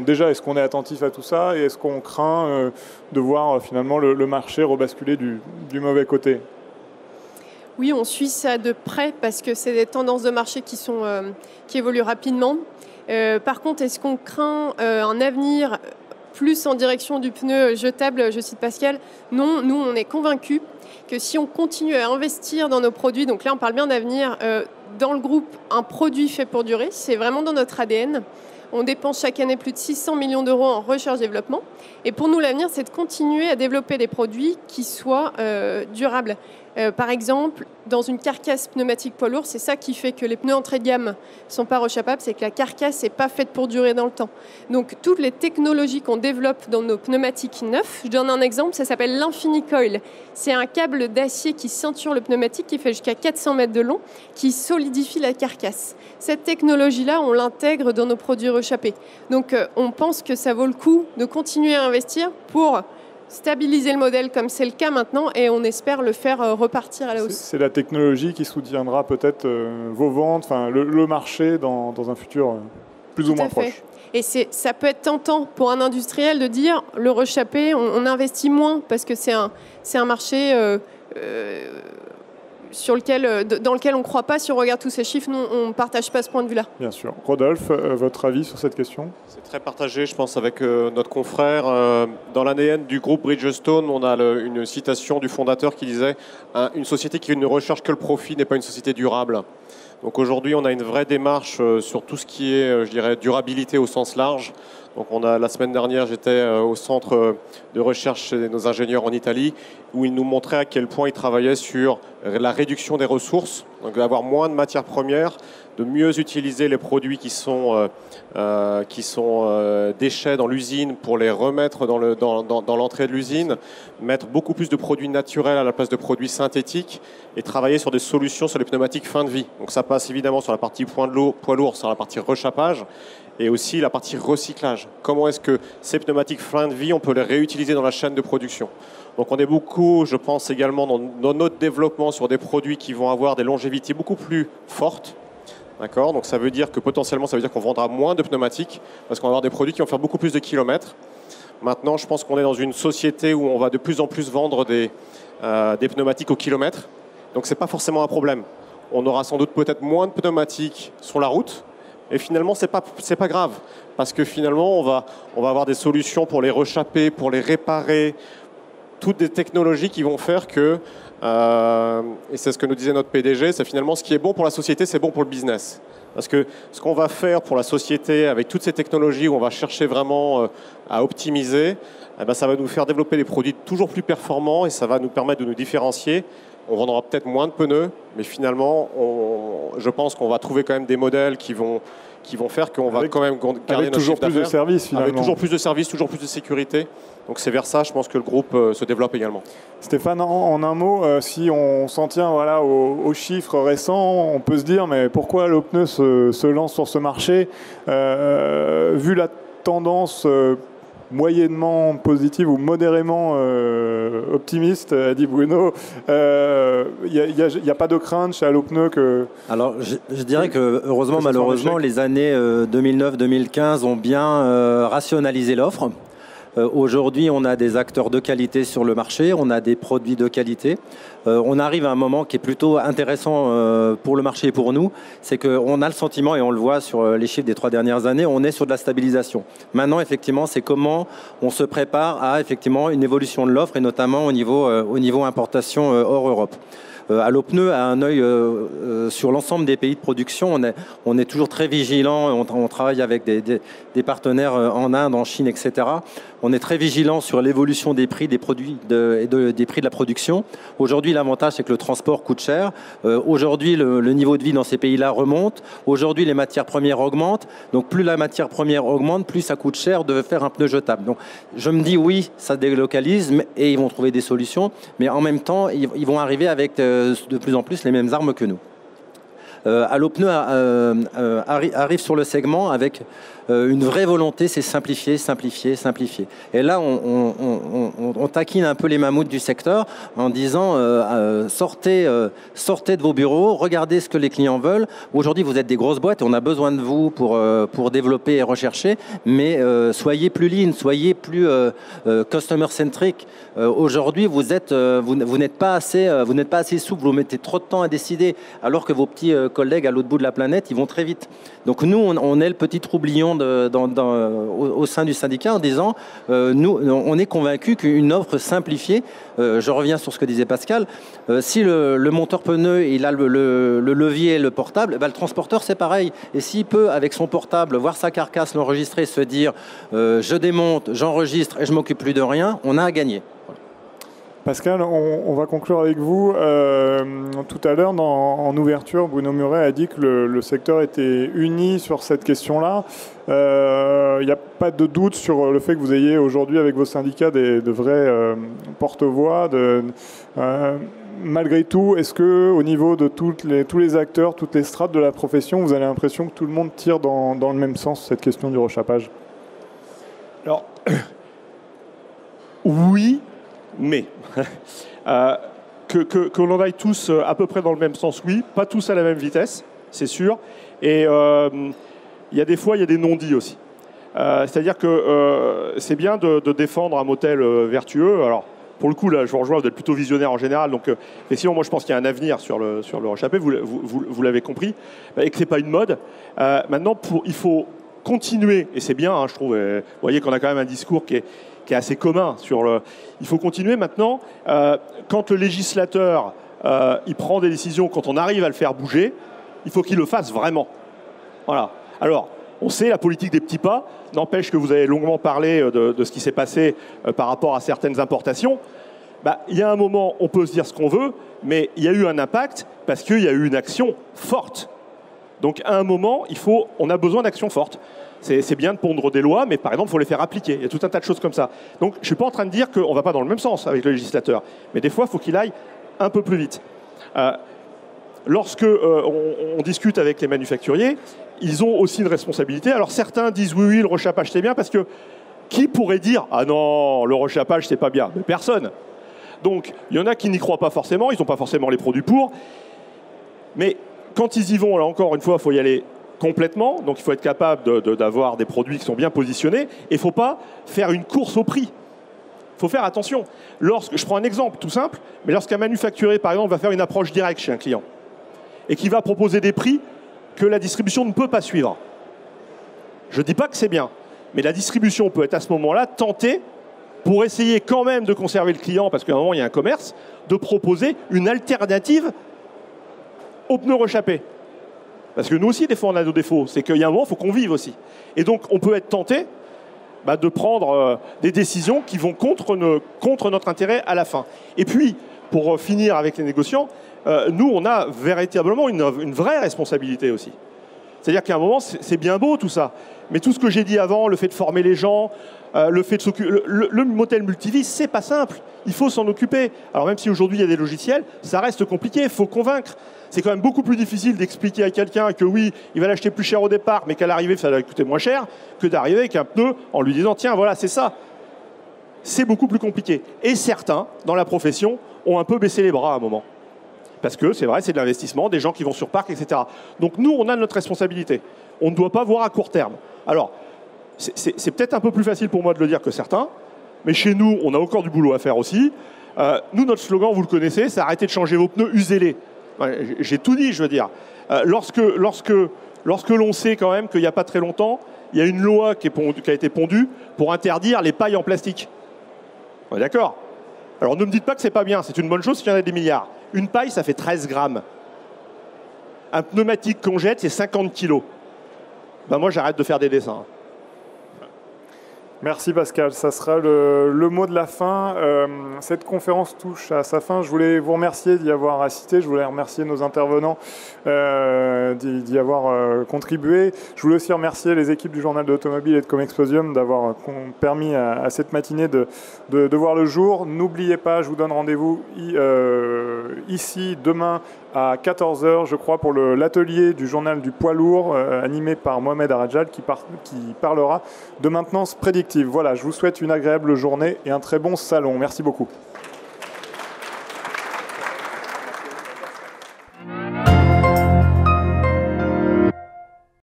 est-ce qu'on est attentif à tout ça et est-ce qu'on craint de voir finalement le marché rebasculer du mauvais côté ? Oui, on suit ça de près parce que c'est des tendances de marché qui évoluent rapidement. Par contre, est-ce qu'on craint un avenir plus en direction du pneu jetable, je cite Pascal? Non, nous, on est convaincus que si on continue à investir dans nos produits, donc là, on parle bien d'avenir, dans le groupe, un produit fait pour durer, c'est vraiment dans notre ADN. On dépense chaque année plus de 600 millions d'euros en recherche-développement. Et pour nous, l'avenir, c'est de continuer à développer des produits qui soient durables. Par exemple, dans une carcasse pneumatique poids lourd, c'est ça qui fait que les pneus entrée de gamme ne sont pas rechapables, c'est que la carcasse n'est pas faite pour durer dans le temps. Donc, toutes les technologies qu'on développe dans nos pneumatiques neufs, je donne un exemple, ça s'appelle l'Infinicoil. C'est un câble d'acier qui ceinture le pneumatique, qui fait jusqu'à 400 mètres de long, qui solidifie la carcasse. Cette technologie-là, on l'intègre dans nos produits rechappés. Donc, on pense que ça vaut le coup de continuer à investir pour stabiliser le modèle comme c'est le cas maintenant et on espère le faire repartir à la hausse. C'est la technologie qui soutiendra peut-être vos ventes, le marché dans un futur plus ou moins proche. Et ça peut être tentant pour un industriel de dire le rechappé, on investit moins parce que c'est un marché dans lequel on ne croit pas. Si on regarde tous ces chiffres, nous, on ne partage pas ce point de vue-là. Bien sûr. Rodolphe, votre avis sur cette question? C'est très partagé, je pense, avec notre confrère. Dans l'ADN du groupe Bridgestone, on a une citation du fondateur qui disait « Une société qui ne recherche que le profit n'est pas une société durable ». Donc aujourd'hui, on a une vraie démarche sur tout ce qui est, je dirais, durabilité au sens large. Donc la semaine dernière, j'étais au centre de recherche chez nos ingénieurs en Italie, où ils nous montraient à quel point ils travaillaient sur la réduction des ressources, donc d'avoir moins de matières premières, de mieux utiliser les produits qui sont déchets dans l'usine pour les remettre dans l'entrée de l'usine, mettre beaucoup plus de produits naturels à la place de produits synthétiques et travailler sur des solutions sur les pneumatiques fin de vie. Donc ça passe évidemment sur la partie poids lourd, sur la partie rechappage et aussi la partie recyclage. Comment est-ce que ces pneumatiques fin de vie, on peut les réutiliser dans la chaîne de production? Donc on est beaucoup, je pense également, dans notre développement sur des produits qui vont avoir des longévités beaucoup plus fortes. D'accord, donc ça veut dire que potentiellement, ça veut dire qu'on vendra moins de pneumatiques parce qu'on va avoir des produits qui vont faire beaucoup plus de kilomètres. Maintenant, je pense qu'on est dans une société où on va de plus en plus vendre des pneumatiques au kilomètre. Donc ce n'est pas forcément un problème. On aura sans doute peut-être moins de pneumatiques sur la route. Et finalement, c'est pas grave. Parce que finalement, on va avoir des solutions pour les rechapper, pour les réparer. Toutes des technologies qui vont faire que, et c'est ce que nous disait notre PDG, c'est finalement ce qui est bon pour la société, c'est bon pour le business. Parce que ce qu'on va faire pour la société avec toutes ces technologies où on va chercher vraiment à optimiser, eh ben, ça va nous faire développer des produits toujours plus performants et ça va nous permettre de nous différencier. On vendra peut-être moins de pneus, mais finalement, je pense qu'on va trouver quand même des modèles qui vont faire qu'on va quand même garder notre chiffre d'affaires. Avec toujours plus de services, finalement. Avec toujours plus de services, toujours plus de sécurité. Donc c'est vers ça, je pense que le groupe se développe également. Stéphane, en un mot, si on s'en tient aux chiffres récents, on peut se dire, mais pourquoi Allopneu se lance sur ce marché vu la tendance moyennement positive ou modérément optimiste, a dit Bruno. Il n'y a pas de crainte chez Allopneu que... Alors, je dirais que, heureusement, malheureusement, les années 2009-2015 ont bien rationalisé l'offre. Aujourd'hui, on a des acteurs de qualité sur le marché, on a des produits de qualité. On arrive à un moment qui est plutôt intéressant pour le marché et pour nous, c'est qu'on a le sentiment, et on le voit sur les chiffres des 3 dernières années, on est sur de la stabilisation. Maintenant, effectivement, c'est comment on se prépare à effectivement une évolution de l'offre, et notamment au niveau importation hors Europe. Allopneu a un œil sur l'ensemble des pays de production. On est toujours très vigilant. On travaille avec des partenaires en Inde, en Chine, etc. On est très vigilant sur l'évolution des prix des produits et des prix de la production. Aujourd'hui, l'avantage, c'est que le transport coûte cher. Aujourd'hui, le niveau de vie dans ces pays-là remonte. Aujourd'hui, les matières premières augmentent. Donc, plus la matière première augmente, plus ça coûte cher de faire un pneu jetable. Donc, je me dis, oui, ça délocalise et ils vont trouver des solutions. Mais en même temps, ils vont arriver avec de plus en plus les mêmes armes que nous. Allopneu arrive sur le segment avec une vraie volonté, c'est simplifier, simplifier, simplifier. Et là, on taquine un peu les mammouths du secteur en disant sortez de vos bureaux, regardez ce que les clients veulent. Aujourd'hui, vous êtes des grosses boîtes et on a besoin de vous pour développer et rechercher, mais soyez plus lean, soyez plus customer-centric. Aujourd'hui, vous n'êtes pas assez souple, vous mettez trop de temps à décider, alors que vos petits collègues à l'autre bout de la planète, ils vont très vite. Donc nous, on est le petit troublion au sein du syndicat en disant, nous, on est convaincus qu'une offre simplifiée, je reviens sur ce que disait Pascal, si le monteur pneu, il a le levier et le portable, le transporteur, c'est pareil. Et s'il peut, avec son portable, voir sa carcasse, l'enregistrer, se dire, je démonte, j'enregistre et je m'occupe plus de rien, on a à gagner. Pascal, on va conclure avec vous. Tout à l'heure, en ouverture, Bruno Muret a dit que le secteur était uni sur cette question-là. Il n'y a pas de doute sur le fait que vous ayez aujourd'hui avec vos syndicats de vrais porte-voix. Malgré tout, est-ce qu'au niveau de tous les acteurs, toutes les strates de la profession, vous avez l'impression que tout le monde tire dans le même sens, cette question du rechappage? Alors, oui, mais que l'on aille tous à peu près dans le même sens, oui, pas tous à la même vitesse, c'est sûr. Et il y a des fois, il y a des non-dits aussi. C'est-à-dire que c'est bien de défendre un modèle vertueux. Alors, pour le coup, là, je vous rejoins, vous êtes plutôt visionnaire en général. Donc, effectivement, moi, je pense qu'il y a un avenir sur le rechappé, vous l'avez compris, et que ce n'est pas une mode. Maintenant, il faut continuer, et c'est bien, hein, je trouve. Vous voyez qu'on a quand même un discours qui est assez commun sur le. Il faut continuer maintenant. Quand le législateur il prend des décisions, quand on arrive à le faire bouger, il faut qu'il le fasse vraiment. Voilà. Alors, on sait la politique des petits pas. N'empêche que vous avez longuement parlé de ce qui s'est passé par rapport à certaines importations. Il y a un moment, on peut se dire ce qu'on veut, mais il y a eu un impact parce qu'il y a eu une action forte. Donc, à un moment, on a besoin d'actions fortes. C'est bien de pondre des lois, mais par exemple, il faut les faire appliquer. Il y a tout un tas de choses comme ça. Donc, je ne suis pas en train de dire qu'on ne va pas dans le même sens avec le législateur. Mais des fois, il faut qu'il aille un peu plus vite. Lorsque on discute avec les manufacturiers, ils ont aussi une responsabilité. Alors certains disent oui, le rechappage c'est bien, parce que qui pourrait dire ah non, le rechappage c'est pas bien? Mais personne. Donc il y en a qui n'y croient pas forcément, ils n'ont pas forcément les produits pour. Mais quand ils y vont, là encore une fois, il faut y aller complètement. Donc il faut être capable d'avoir des produits qui sont bien positionnés. Et il ne faut pas faire une course au prix. Il faut faire attention. Je prends un exemple tout simple, mais lorsqu'un manufacturier, par exemple, va faire une approche directe chez un client et qui va proposer des prix que la distribution ne peut pas suivre. Je ne dis pas que c'est bien, mais la distribution peut être à ce moment-là tentée, pour essayer quand même de conserver le client, parce qu'à un moment il y a un commerce, de proposer une alternative aux pneus rechappés. Parce que nous aussi, des fois, on a nos défauts. C'est qu'il y a un moment, il faut qu'on vive aussi. Et donc, on peut être tenté de prendre des décisions qui vont contre notre intérêt à la fin. Et puis, pour finir avec les négociants, nous, on a véritablement une vraie responsabilité aussi. C'est-à-dire qu'à un moment, c'est bien beau tout ça. Mais tout ce que j'ai dit avant, le fait de former les gens, le fait de s'occuper... Le modèle multivis, c'est pas simple. Il faut s'en occuper. Alors même si aujourd'hui, il y a des logiciels, ça reste compliqué. Il faut convaincre. C'est quand même beaucoup plus difficile d'expliquer à quelqu'un que oui, il va l'acheter plus cher au départ, mais qu'à l'arrivée, ça va coûter moins cher, que d'arriver avec un pneu en lui disant « Tiens, voilà, c'est ça ». C'est beaucoup plus compliqué. Et certains, dans la profession, ont un peu baissé les bras à un moment. Parce que, c'est vrai, c'est de l'investissement, des gens qui vont sur parc, etc. Donc nous, on a notre responsabilité. On ne doit pas voir à court terme. Alors, c'est peut-être un peu plus facile pour moi de le dire que certains, mais chez nous, on a encore du boulot à faire aussi. Nous, notre slogan, vous le connaissez, c'est « Arrêtez de changer vos pneus, usez-les ». J'ai tout dit, je veux dire. Lorsque l'on sait quand même qu'il n'y a pas très longtemps, il y a une loi qui a été pondue pour interdire les pailles en plastique. On est d'accord? Alors ne me dites pas que c'est pas bien, c'est une bonne chose s'il y en a des milliards. Une paille, ça fait 13 grammes. Un pneumatique qu'on jette, c'est 50 kilos. Moi, j'arrête de faire des dessins. Merci Pascal, ça sera le mot de la fin. Cette conférence touche à sa fin. Je voulais vous remercier d'y avoir assisté, je voulais remercier nos intervenants d'y avoir contribué. Je voulais aussi remercier les équipes du Journal de l'Automobile et de Comexposium d'avoir permis à cette matinée de voir le jour. N'oubliez pas, je vous donne rendez-vous ici demain à 14h, je crois, pour l'atelier du journal du poids lourd, animé par Mohamed Arajal, qui parlera de maintenance prédictive. Voilà, je vous souhaite une agréable journée et un très bon salon. Merci beaucoup.